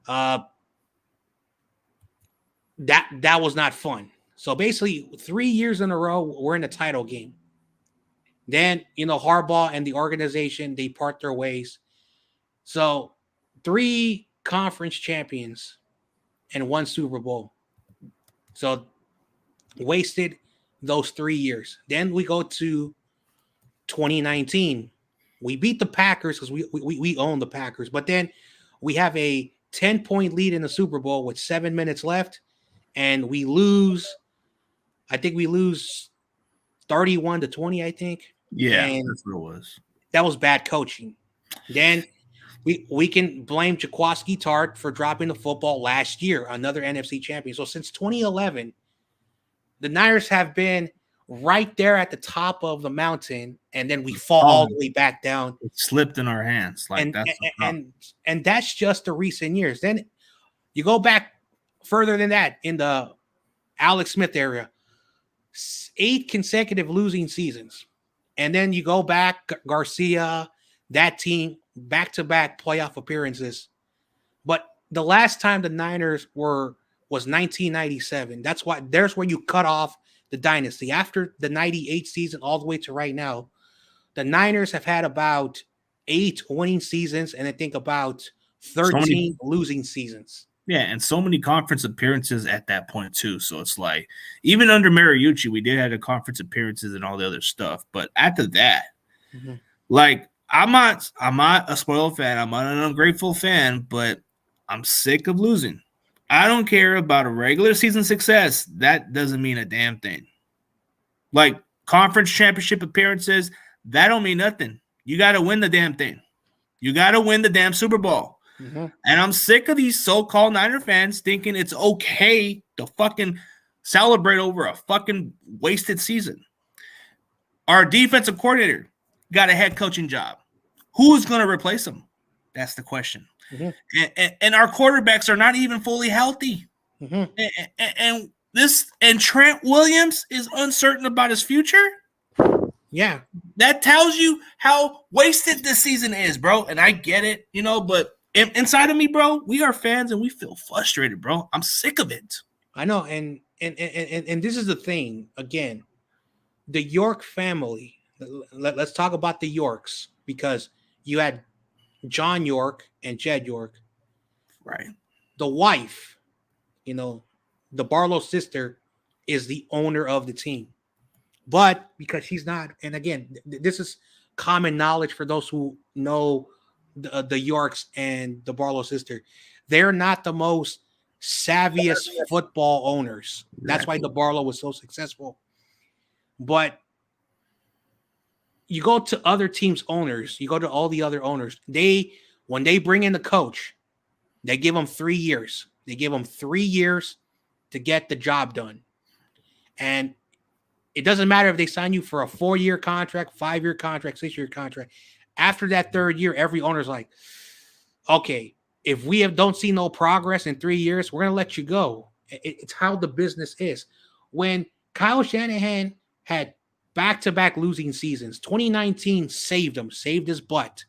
That was not fun. So basically, 3 years in a row, we're in the title game. Then, Harbaugh and the organization, they part their ways. So 3 conference champions and 1 Super Bowl. So wasted those 3 years. Then we go to 2019. We beat the Packers because we own the Packers. But then we have a 10-point lead in the Super Bowl with 7 minutes left. And we lose. I think we lose 31-20, I think. Yeah, and that's what it was. That was bad coaching. Then we can blame Jaquaski Tart for dropping the football last year, another NFC champion. So since 2011, the Niners have been right there at the top of the mountain, and then we fall all the way back down. It slipped in our hands. And that's just the recent years. Then you go back further than that in the Alex Smith area, 8 consecutive losing seasons. And then you go back, Garcia, that team, back-to-back playoff appearances. But the last time the Niners was 1997. There's where you cut off the dynasty. After the 98 season all the way to right now, the Niners have had about 8 winning seasons and I think about 13 losing seasons. Yeah, and so many conference appearances at that point too. So it's like, even under Mariucci, we did have the conference appearances and all the other stuff. But after that, like I'm not a spoiled fan. I'm not an ungrateful fan, but I'm sick of losing. I don't care about a regular season success. That doesn't mean a damn thing. Like conference championship appearances, that don't mean nothing. You got to win the damn thing. You got to win the damn Super Bowl. And I'm sick of these so-called Niner fans thinking it's okay to fucking celebrate over a fucking wasted season. Our defensive coordinator got a head coaching job. Who's going to replace him? That's the question. And our quarterbacks are not even fully healthy. And Trent Williams is uncertain about his future. Yeah. That tells you how wasted this season is, bro. And I get it, but inside of me, bro, we are fans and we feel frustrated, bro. I'm sick of it. I know, and this is the thing. Again, the York family. Let's talk about the Yorks because you had John York and Jed York. Right. The wife, the Barlow sister, is the owner of the team. But because she's not, and again, this is common knowledge for those who know the Yorks and the Barlow sister, they're not the most savviest football owners. That's why the Barlow was so successful. But you go to other teams' owners, you go to all the other owners, when they bring in the coach, they give them 3 years. They give them 3 years to get the job done. And it doesn't matter if they sign you for a 4-year contract, 5-year contract, 6-year contract. After that 3rd year, every owner's like, okay, if we don't see no progress in 3 years, we're going to let you go. It's how the business is. When Kyle Shanahan had back-to-back losing seasons, 2019 saved his butt.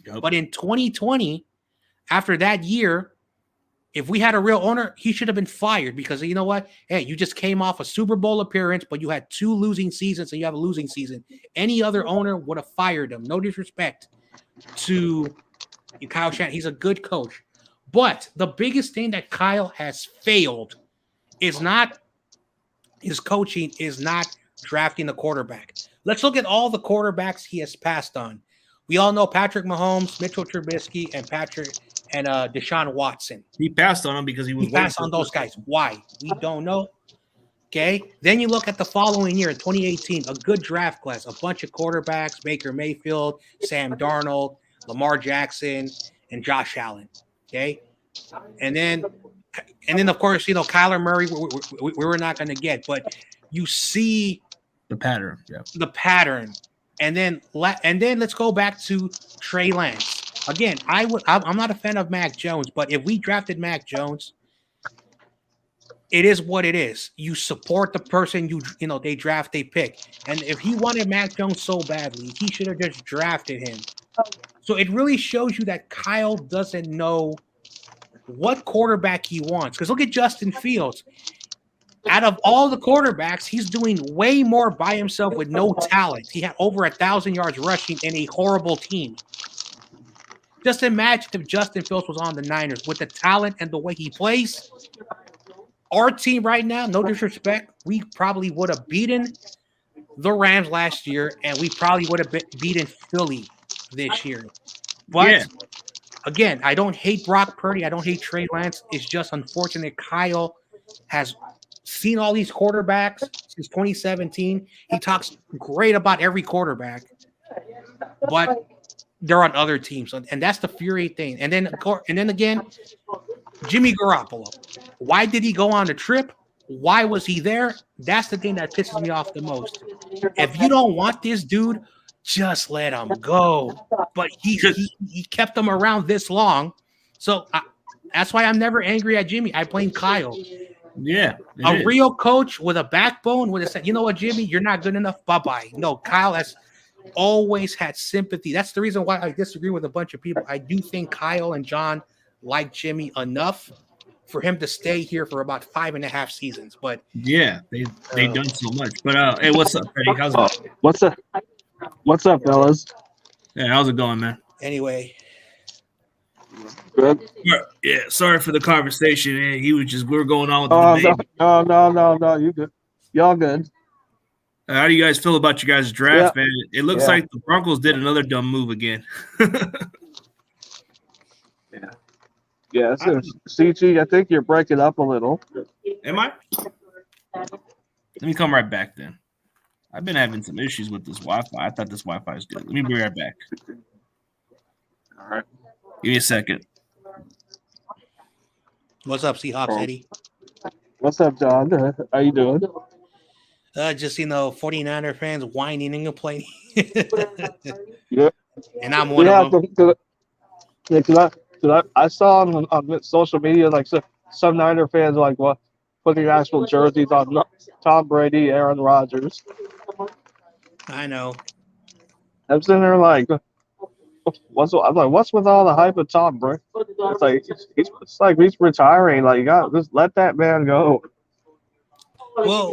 Yep. But in 2020, after that year, if we had a real owner, he should have been fired because you know what? Hey, you just came off a Super Bowl appearance, but you had 2 losing seasons and you have a losing season. Any other owner would have fired him. No disrespect to Kyle Shanahan. He's a good coach. But the biggest thing that Kyle has failed is not his coaching, is not drafting the quarterback. Let's look at all the quarterbacks he has passed on. We all know Patrick Mahomes, Mitchell Trubisky, and Deshaun Watson. He passed on them because he passed on those guys. Why? We don't know. Okay. Then you look at the following year, 2018, a good draft class, a bunch of quarterbacks, Baker Mayfield, Sam Darnold, Lamar Jackson, and Josh Allen. Okay. And then of course, Kyler Murray, we were not going to get, but you see the pattern. Yeah. The pattern. And then let's go back to Trey Lance. Again, I'm not a fan of Mac Jones, but if we drafted Mac Jones, it is what it is. You support the person they draft, they pick. And if he wanted Mac Jones so badly, he should have just drafted him. So it really shows you that Kyle doesn't know what quarterback he wants. Because look at Justin Fields. Out of all the quarterbacks, he's doing way more by himself with no talent. He had over 1,000 yards rushing in a horrible team. Just imagine if Justin Fields was on the Niners with the talent and the way he plays. Our team right now, no disrespect, we probably would have beaten the Rams last year, and we probably would have beaten Philly this year. But again, I don't hate Brock Purdy. I don't hate Trey Lance. It's just unfortunate Kyle has seen all these quarterbacks since 2017. He talks great about every quarterback, but they're on other teams, and that's the Fury thing. And then again, Jimmy Garoppolo. Why did he go on the trip? Why was he there? That's the thing that pisses me off the most. If you don't want this dude, just let him go. But he kept him around this long, that's why I'm never angry at Jimmy. I blame Kyle. Yeah, a real coach with a backbone would have said, "You know what, Jimmy, you're not good enough. Bye-bye." No, Kyle has always had sympathy. That's the reason why I disagree with a bunch of people. I do think Kyle and John like Jimmy enough for him to stay here for about 5.5 seasons. But Yeah, they done so much. But hey, what's up, Freddie? How's it going? What's up? What's up, fellas? Yeah, how's it going, man? anyway, Good. Yeah, sorry for the conversation. Man. We were going on with the Oh debate. no, you good? Y'all good? How do you guys feel about your guys' draft, man? It looks Yeah. like the Broncos did another dumb move again. Yeah. So, CG, I think you're breaking up a little. Am I? Let me come right back then. I've been having some issues with this Wi-Fi. I thought this Wi-Fi is good. Let me be right back. All right. Give me a second. what's up, Seahawks, Eddie? What's up, John? How you doing? Just 49er fans whining and complaining. Yeah. And I'm one of them. Cause I saw on social media like some Niner fans like what putting actual jerseys on Tom Brady, Aaron Rodgers. I know. I'm sitting there like, what's with all the hype of Tom Brady? It's like he's retiring. Like, you got just let that man go. Well,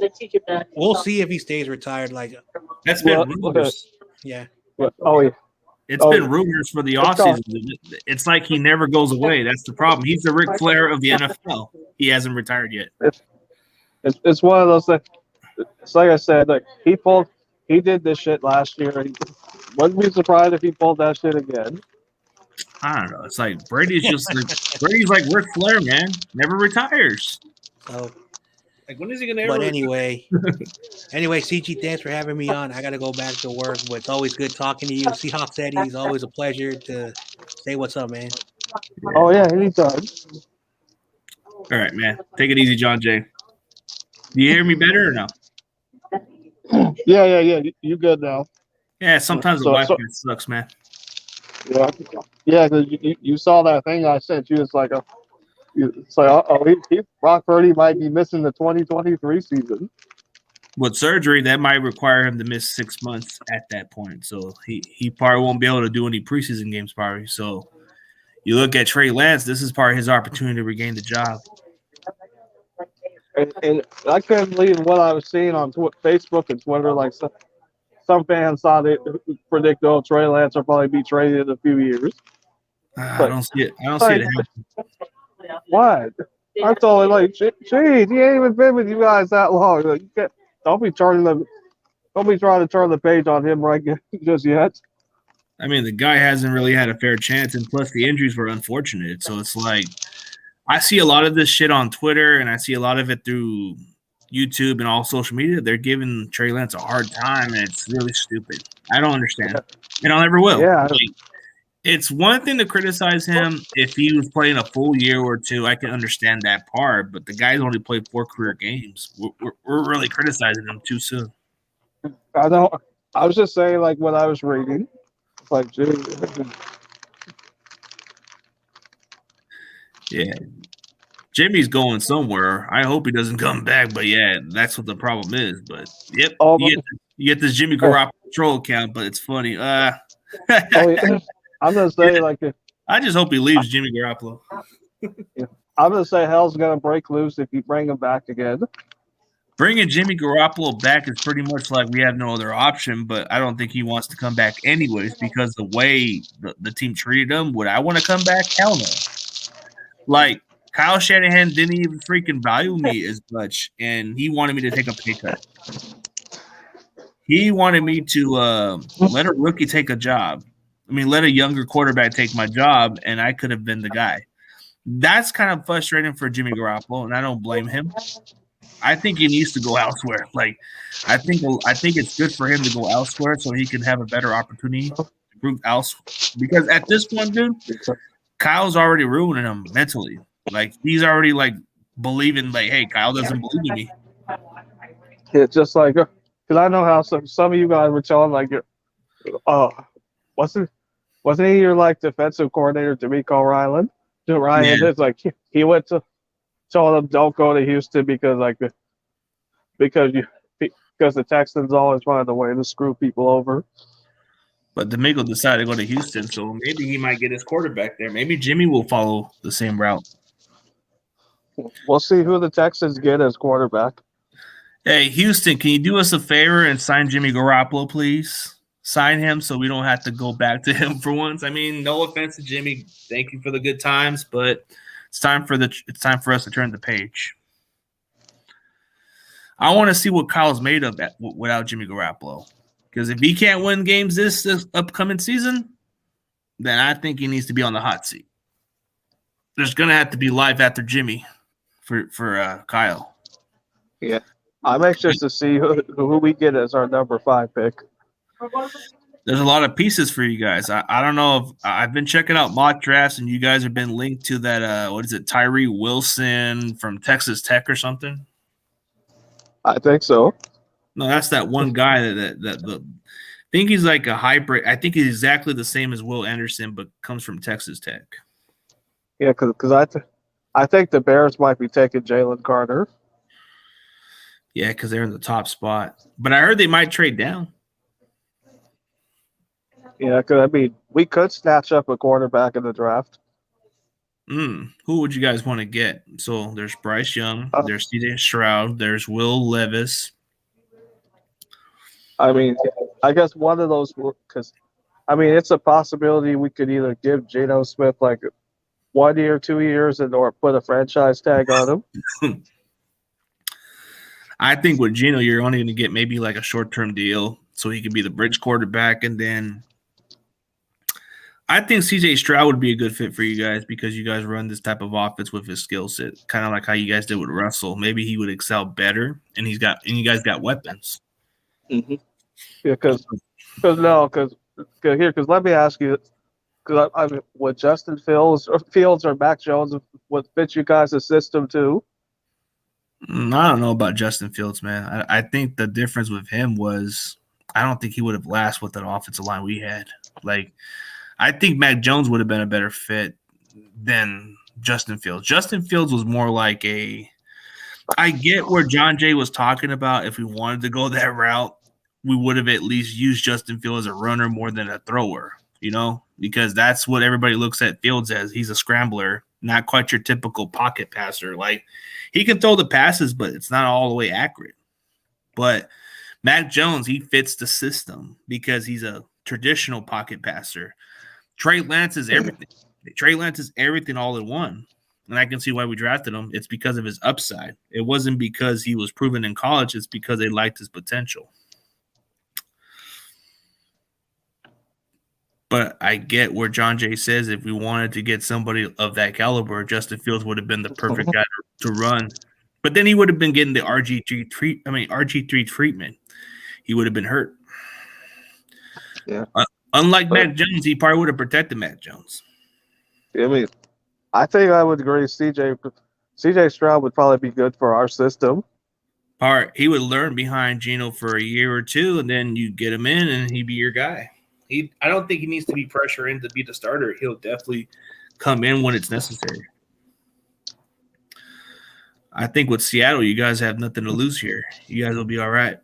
we'll see if he stays retired. Like, That's been rumors. yeah. Oh yeah. It's been rumors for the offseason. It's like he never goes away. That's the problem. He's the Ric Flair of the NFL. He hasn't retired yet. It's one of those things. It's like I said, like he did this shit last year. He wouldn't be surprised if he pulled that shit again. I don't know. It's like Brady's like Ric Flair, man. Never retires. So, like, when is he gonna? But anyway, CG, thanks for having me on. I got to go back to work, but it's always good talking to you. Seahawks Eddie, it's always a pleasure to say what's up, man. Oh yeah, anytime. All right, man. Take it easy, John Jay. Do you hear me better or no? Yeah. You good now? Yeah, sometimes the Wi-Fi sucks, man. Yeah. Because you saw that thing I sent you. It's like Brock Purdy might be missing the 2023 season. With surgery, that might require him to miss 6 months at that point. So he probably won't be able to do any preseason games, probably. So you look at Trey Lance, this is part of his opportunity to regain the job. And I couldn't believe what I was seeing on Facebook and Twitter. Like some fans thought it predict Trey Lance will probably be traded in a few years. I don't see it. I don't see it happening. What? I told him like, geez, he ain't even been with you guys that long. Like, don't be trying to turn the page on him right just yet. I mean, the guy hasn't really had a fair chance, and plus the injuries were unfortunate. So it's like I see a lot of this shit on Twitter, and I see a lot of it through YouTube and all social media. They're giving Trey Lance a hard time, and it's really stupid. I don't understand, and I never will. Yeah. It's one thing to criticize him if he was playing a full year or two. I can understand that part, but the guy's only played 4 career games. We're really criticizing him too soon. I know. I was just saying, like, when I was reading, it's like, geez. Yeah. Jimmy's going somewhere. I hope he doesn't come back, but yeah, that's what the problem is. But yep, you get this Jimmy Garoppolo troll account, but it's funny. Yeah. I'm gonna say I just hope he leaves Jimmy Garoppolo. I'm gonna say hell's gonna break loose if you bring him back again. Bringing Jimmy Garoppolo back is pretty much like we have no other option, but I don't think he wants to come back anyways because the way the team treated him. Would I want to come back? Hell no. Like, Kyle Shanahan didn't even freaking value me as much, and he wanted me to take a pay cut. He wanted me to let a rookie take a job. I mean, let a younger quarterback take my job, and I could have been the guy. That's kind of frustrating for Jimmy Garoppolo, and I don't blame him. I think he needs to go elsewhere. Like, I think it's good for him to go elsewhere so he can have a better opportunity to prove elsewhere. Because at this point, dude, Kyle's already ruining him mentally. Like, he's already like believing, like, hey, Kyle doesn't believe in me. It's just like, because I know how some of you guys were telling, like, wasn't he your like defensive coordinator, D'Amico Ryan? Ryan, yeah. It's like he went to told him don't go to Houston because the Texans always find a way to screw people over. But D'Amico decided to go to Houston, so maybe he might get his quarterback there. Maybe Jimmy will follow the same route. We'll see who the Texans get as quarterback. Hey, Houston, can you do us a favor and sign Jimmy Garoppolo, please? Sign him so we don't have to go back to him for once. I mean, no offense to Jimmy. Thank you for the good times, but it's time for us to turn the page. I want to see what Kyle's made of without Jimmy Garoppolo. Because if he can't win games this upcoming season, then I think he needs to be on the hot seat. There's going to have to be life after Jimmy for Kyle. Yeah. I'm anxious to see who we get as our number 5 pick. There's a lot of pieces for you guys. I don't know if I've been checking out mock drafts and you guys have been linked to that. What is it? Tyree Wilson from Texas Tech or something? I think so. No, that's that one guy that I think he's like a hybrid. I think he's exactly the same as Will Anderson, but comes from Texas Tech. Yeah, because I think the Bears might be taking Jalen Carter. Yeah, because they're in the top spot. But I heard they might trade down. Yeah, because I mean, we could snatch up a quarterback in the draft. Who would you guys want to get? So there's Bryce Young, there's CJ Stroud, there's Will Levis. I mean, I guess one of those, because I mean, it's a possibility we could either give Geno Smith like 1 year, 2 years, or put a franchise tag on him. I think with Geno, you're only going to get maybe like a short-term deal so he could be the bridge quarterback. And then I think CJ Stroud would be a good fit for you guys because you guys run this type of offense with his skill set, kind of like how you guys did with Russell. Maybe he would excel better, and you guys got weapons. Mm-hmm. Yeah, because let me ask you, because I mean, would Justin Fields or Mac Jones would fit you guys' system too? I don't know about Justin Fields, man. I think the difference with him was I don't think he would have lasted with that offensive line we had. Like, I think Mac Jones would have been a better fit than Justin Fields. Justin Fields was more like I get where John Jay was talking about. If we wanted to go that route, we would have at least used Justin Fields as a runner more than a thrower, because that's what everybody looks at Fields as. He's a scrambler, not quite your typical pocket passer. Like, he can throw the passes, but it's not all the way accurate. But Mac Jones, he fits the system because he's a traditional pocket passer. Trey Lance is everything. Trey Lance is everything all in one. And I can see why we drafted him. It's because of his upside. It wasn't because he was proven in college. It's because they liked his potential. But I get where John Jay says if we wanted to get somebody of that caliber, Justin Fields would have been the perfect guy to run. But then he would have been getting the RG3 treatment. He would have been hurt. Yeah. Unlike Mac Jones, he probably would have protected Mac Jones. I mean, I think I would agree. CJ Stroud would probably be good for our system. He would learn behind Geno for a year or two, and then you get him in, and he'd be your guy. I don't think he needs to be pressure in to be the starter. He'll definitely come in when it's necessary. I think with Seattle, you guys have nothing to lose here. You guys will be all right.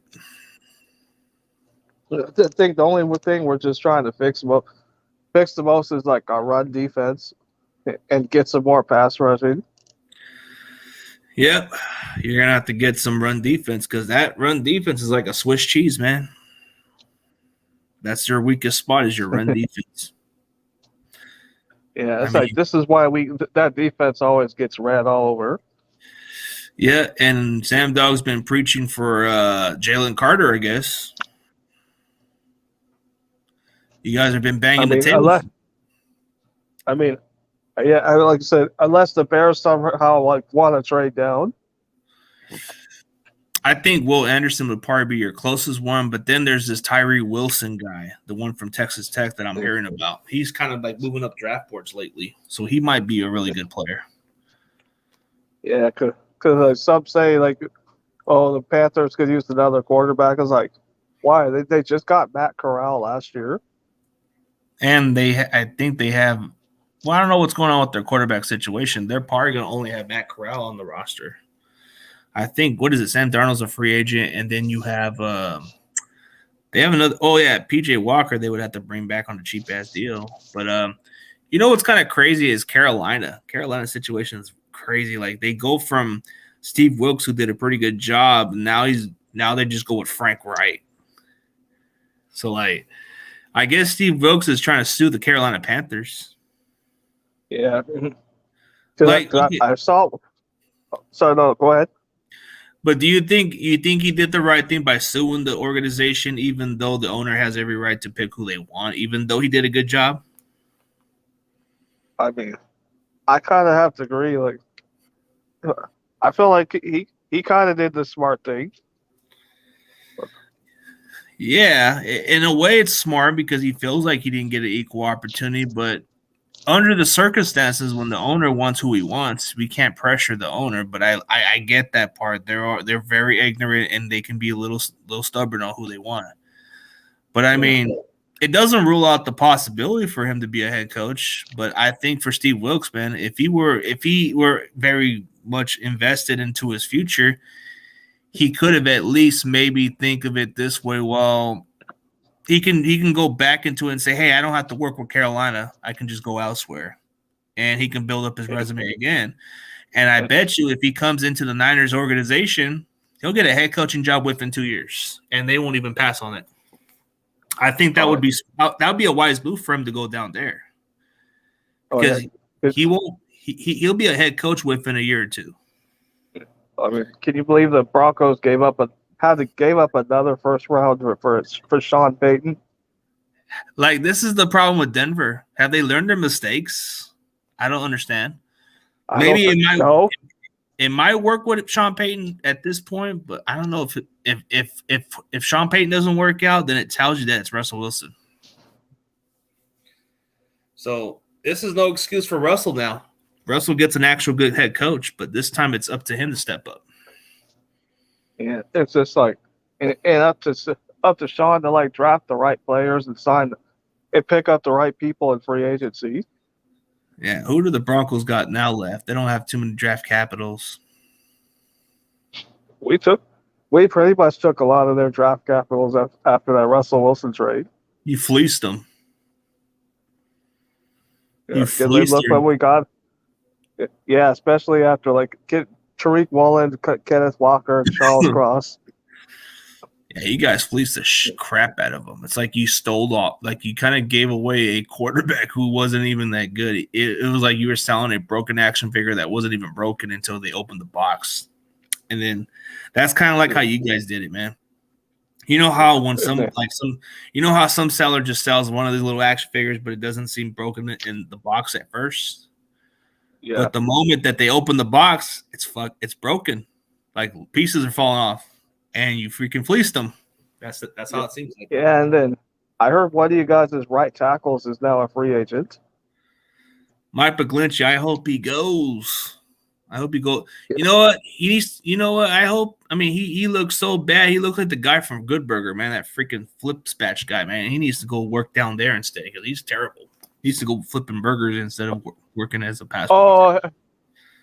I think the only thing we're just trying to fix the most is like our run defense and get some more pass rushing. Yep. You're going to have to get some run defense because that run defense is like a Swiss cheese, man. That's your weakest spot is your run defense. Yeah, this is why that defense always gets ran all over. Yeah, and Sam Dog's been preaching for Jalen Carter, I guess. You guys have been banging the table. Like I said, unless the Bears somehow want to trade down. I think Will Anderson would probably be your closest one, but then there's this Tyree Wilson guy, the one from Texas Tech that I'm hearing about. He's kind of like moving up draft boards lately, so he might be a really good player. Yeah, because some say the Panthers could use another quarterback. I was like, why? They just got Matt Corral last year, and I think they have. Well, I don't know what's going on with their quarterback situation. They're probably going to only have Matt Corral on the roster. I think, what is it? Sam Darnold's a free agent, and then you have they have another. Oh yeah, PJ Walker. They would have to bring back on a cheap ass deal. But what's kind of crazy is Carolina. Carolina's situation is crazy. Like they go from Steve Wilkes, who did a pretty good job, now they just go with Frank Wright. So like, I guess Steve Wilkes is trying to sue the Carolina Panthers. Yeah. Like, I saw. Sorry, no, go ahead. but do you think he did the right thing by suing the organization, even though the owner has every right to pick who they want, even though he did a good job? I mean, I kind of have to agree. Like, I feel like he kind of did the smart thing. Yeah, in a way, it's smart because he feels like he didn't get an equal opportunity. But under the circumstances, when the owner wants who he wants, we can't pressure the owner. But I get that part. They're very ignorant and they can be a little stubborn on who they want. But I mean, it doesn't rule out the possibility for him to be a head coach. But I think for Steve Wilkes, man, if he were very much invested into his future, he could have at least maybe think of it this way. Well, he can go back into it and say, hey, I don't have to work with Carolina. I can just go elsewhere. And he can build up his resume again. And I bet you if he comes into the Niners organization, he'll get a head coaching job within 2 years. And they won't even pass on it. I think that would be a wise move for him to go down there. Because he'll be a head coach within a year or two. I mean, can you believe the Broncos gave up another first round for Sean Payton? Like, this is the problem with Denver. Have they learned their mistakes? I don't understand. Maybe it might work with Sean Payton at this point, but I don't know if Sean Payton doesn't work out, then it tells you that it's Russell Wilson. So this is no excuse for Russell now. Russell gets an actual good head coach, but this time it's up to him to step up. Yeah, it's just like, and up to Sean to like draft the right players and pick up the right people in free agency. Yeah, who do the Broncos got now left? They don't have too many draft capitals. We pretty much took a lot of their draft capitals after that Russell Wilson trade. You fleeced them. Yeah, look what we got. Yeah, especially after like Tariq Woolen, Kenneth Walker, and Charles Cross. Yeah, you guys fleeced the crap out of them. It's like you stole off, like you kind of gave away a quarterback who wasn't even that good. It was like you were selling a broken action figure that wasn't even broken until they opened the box. And then that's kind of like how you guys did it, man. You know how some seller just sells one of these little action figures, but it doesn't seem broken in the box at first. Yeah. But the moment that they open the box, it's broken. Like pieces are falling off, and you freaking fleeced them. That's how it seems like. Yeah, and then I heard one of you guys' right tackles is now a free agent. Mike McGlinchey, I hope he goes. I hope he goes. You know what? I hope. I mean, he looks so bad. He looks like the guy from Good Burger, man. That freaking flip spatch guy, man. He needs to go work down there instead because he's terrible. He needs to go flipping burgers instead of working as a pastor. Oh,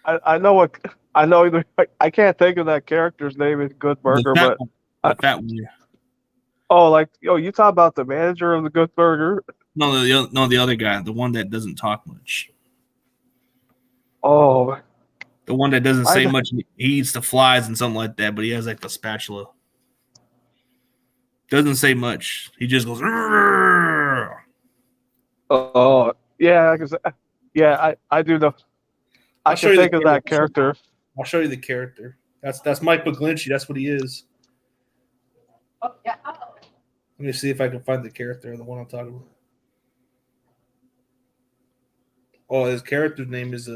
I know what I know. I can't think of that character's name in Good Burger, the fat one. Oh, you talk about the manager of the Good Burger? No, the other guy, the one that doesn't talk much. Oh, the one that doesn't say much. He eats the flies and something like that, but he has like the spatula. Doesn't say much. He just goes. Oh, yeah, I do know. I can think of that character. I'll show you the character. That's Mike McGlinchey. That's what he is. Oh, yeah. Let me see if I can find the character, the one I'm talking about. Oh, his character's name is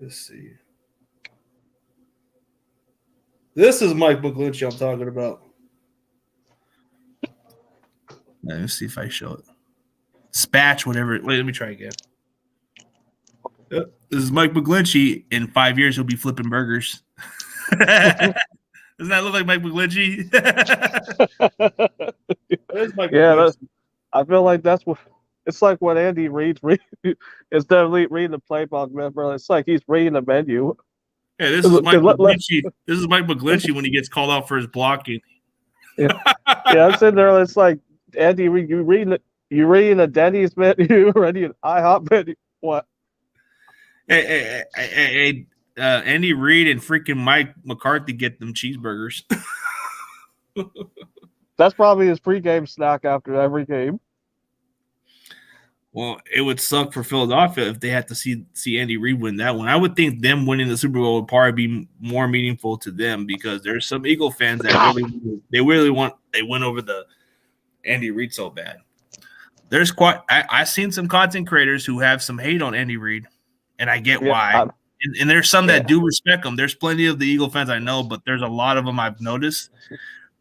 let's see. This is Mike McGlinchey I'm talking about. Let me see if I show it. Spatch, whatever. Wait, let me try again. Yep. This is Mike McGlinchey. In 5 years, he'll be flipping burgers. Doesn't that look like Mike McGlinchey? I feel like that's what it's like when Andy Reid's instead of reading the playbook, remember, it's like he's reading the menu. Yeah, this is Mike McGlinchey. This is Mike McGlinchey when he gets called out for his blocking. Yeah, I'm sitting there. It's like Andy Reid. You reading the Denny's menu, reading an IHOP menu. What? Andy Reid and freaking Mike McCarthy get them cheeseburgers. That's probably his pregame snack after every game. Well, it would suck for Philadelphia if they had to see Andy Reid win that one. I would think them winning the Super Bowl would probably be more meaningful to them because there's some Eagle fans that really want they win over the Andy Reid so bad. There's I've seen some content creators who have some hate on Andy Reid, and I get why. And there's some that do respect him. There's plenty of the Eagle fans I know, but there's a lot of them I've noticed.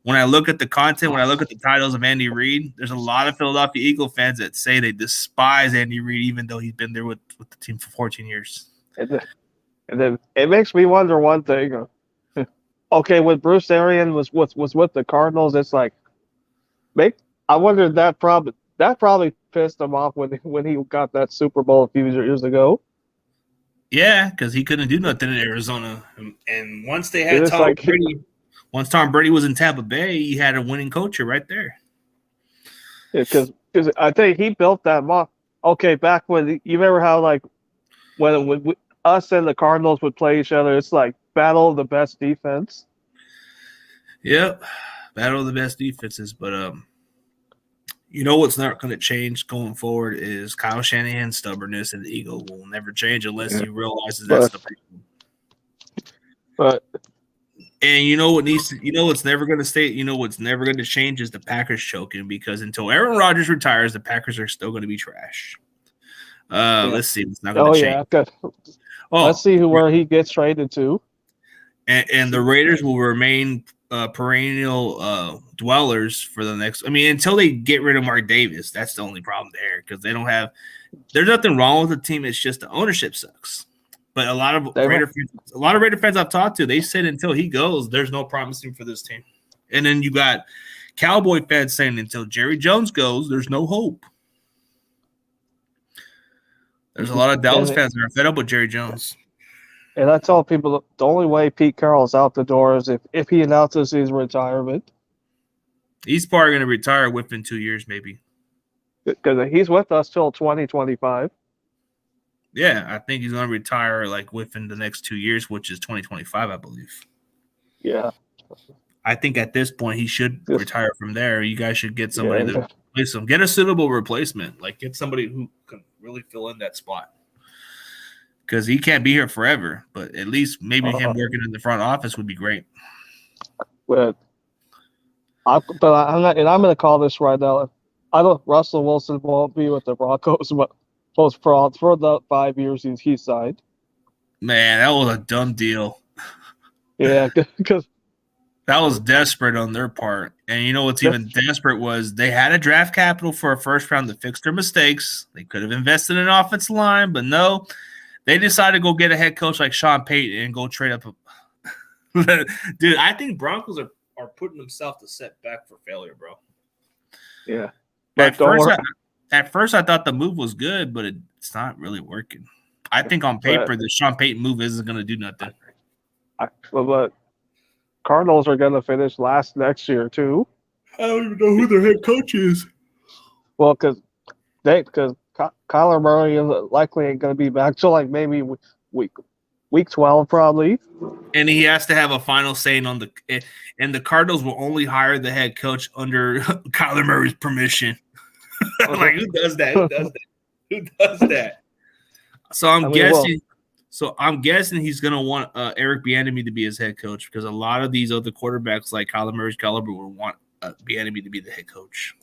When I look at the content, when I look at the titles of Andy Reid, there's a lot of Philadelphia Eagle fans that say they despise Andy Reid, even though he's been there with the team for 14 years. And then it makes me wonder one thing. Okay, when Bruce Arians was with the Cardinals, it's like, I wonder that probably pissed him off when he got that Super Bowl a few years ago. Yeah, because he couldn't do nothing in Arizona, and once they had Tom Brady. Once Tom Brady was in Tampa Bay, he had a winning coach right there. Yeah, because I think he built that mock. Okay, back when you remember how like when us and the Cardinals would play each other, it's like battle of the best defense. Yep, battle of the best defenses. But you know what's not going to change going forward is Kyle Shanahan's stubbornness, and the Eagle will never change unless he realizes that's the problem. But. And you know what's never going to stay. You know what's never going to change is the Packers choking because until Aaron Rodgers retires, the Packers are still going to be trash. Let's see, it's not going to change. Yeah, let's see where he gets traded to. And the Raiders will remain perennial dwellers for the next. I mean, until they get rid of Mark Davis, that's the only problem there because they don't have. There's nothing wrong with the team. It's just the ownership sucks. But a lot of Raider fans I've talked to, they said until he goes, there's no promising for this team. And then you got Cowboy fans saying until Jerry Jones goes, there's no hope. There's a lot of Dallas fans that are fed up with Jerry Jones. And I tell people the only way Pete Carroll's out the door is if he announces his retirement. He's probably going to retire within 2 years, maybe. Because he's with us till 2025. Yeah, I think he's going to retire like within the next 2 years, which is 2025, I believe. Yeah. I think at this point he should retire from there. You guys should get somebody to replace him. Get a suitable replacement. Like get somebody who can really fill in that spot. Because he can't be here forever, but at least maybe him working in the front office would be great. I'm going to call this right now. Russell Wilson won't be with the Broncos, but for the 5 years he signed. Man, that was a dumb deal. Yeah, because that was desperate on their part. And you know what's even desperate was they had a draft capital for a first round to fix their mistakes. They could have invested in an offensive line, but no. They decided to go get a head coach like Sean Payton and go trade up. Dude, I think Broncos are putting themselves to set back for failure, bro. Yeah. At first, I thought the move was good, but it's not really working. I think on paper, the Sean Payton move isn't going to do nothing. But Cardinals are going to finish last next year, too. I don't even know who their head coach is. Well, because Kyler Murray likely ain't going to be back till like maybe week 12 probably. And he has to have a final say on and the Cardinals will only hire the head coach under Kyler Murray's permission. Like who does that? Who does that? So I'm guessing he's going to want Eric Bieniemy to be his head coach because a lot of these other quarterbacks like Kyler Murray's caliber will want Bieniemy to be the head coach.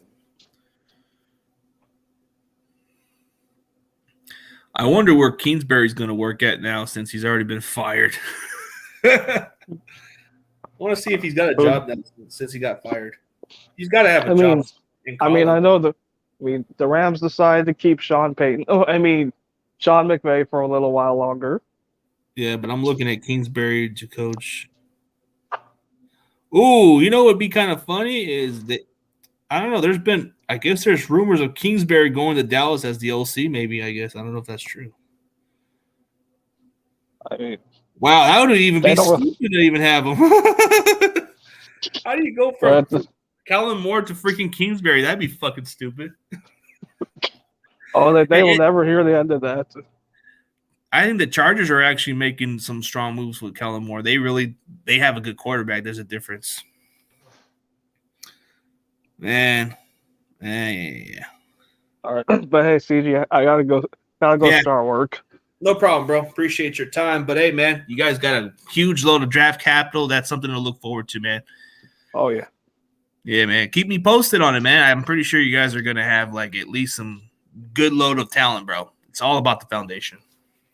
I wonder where Kingsbury's going to work at now since he's already been fired. I want to see if he's got a job now since he got fired. He's got to have a job. The Rams decided to keep Sean McVay for a little while longer. Yeah, but I'm looking at Kingsbury to coach. Ooh, you know what would be kind of funny is that I don't know. I guess there's rumors of Kingsbury going to Dallas as the OC. Maybe I don't know if that's true. Wow, that would even be stupid to even have him. How do you go from Kellen Moore to freaking Kingsbury? That'd be fucking stupid. Oh, they will never hear the end of that. I think the Chargers are actually making some strong moves with Kellen Moore. They have a good quarterback. There's a difference. Man. Yeah. All right, but hey, CG, I gotta go. Yeah. Start work. No problem, bro. Appreciate your time. But hey, man, you guys got a huge load of draft capital. That's something to look forward to, man. Oh yeah. Yeah, man. Keep me posted on it, man. I'm pretty sure you guys are gonna have like at least some good load of talent, bro. It's all about the foundation.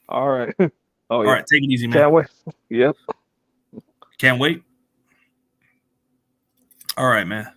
All right. Oh yeah. All right, take it easy, man. Can't wait. Yep. Can't wait. All right, man.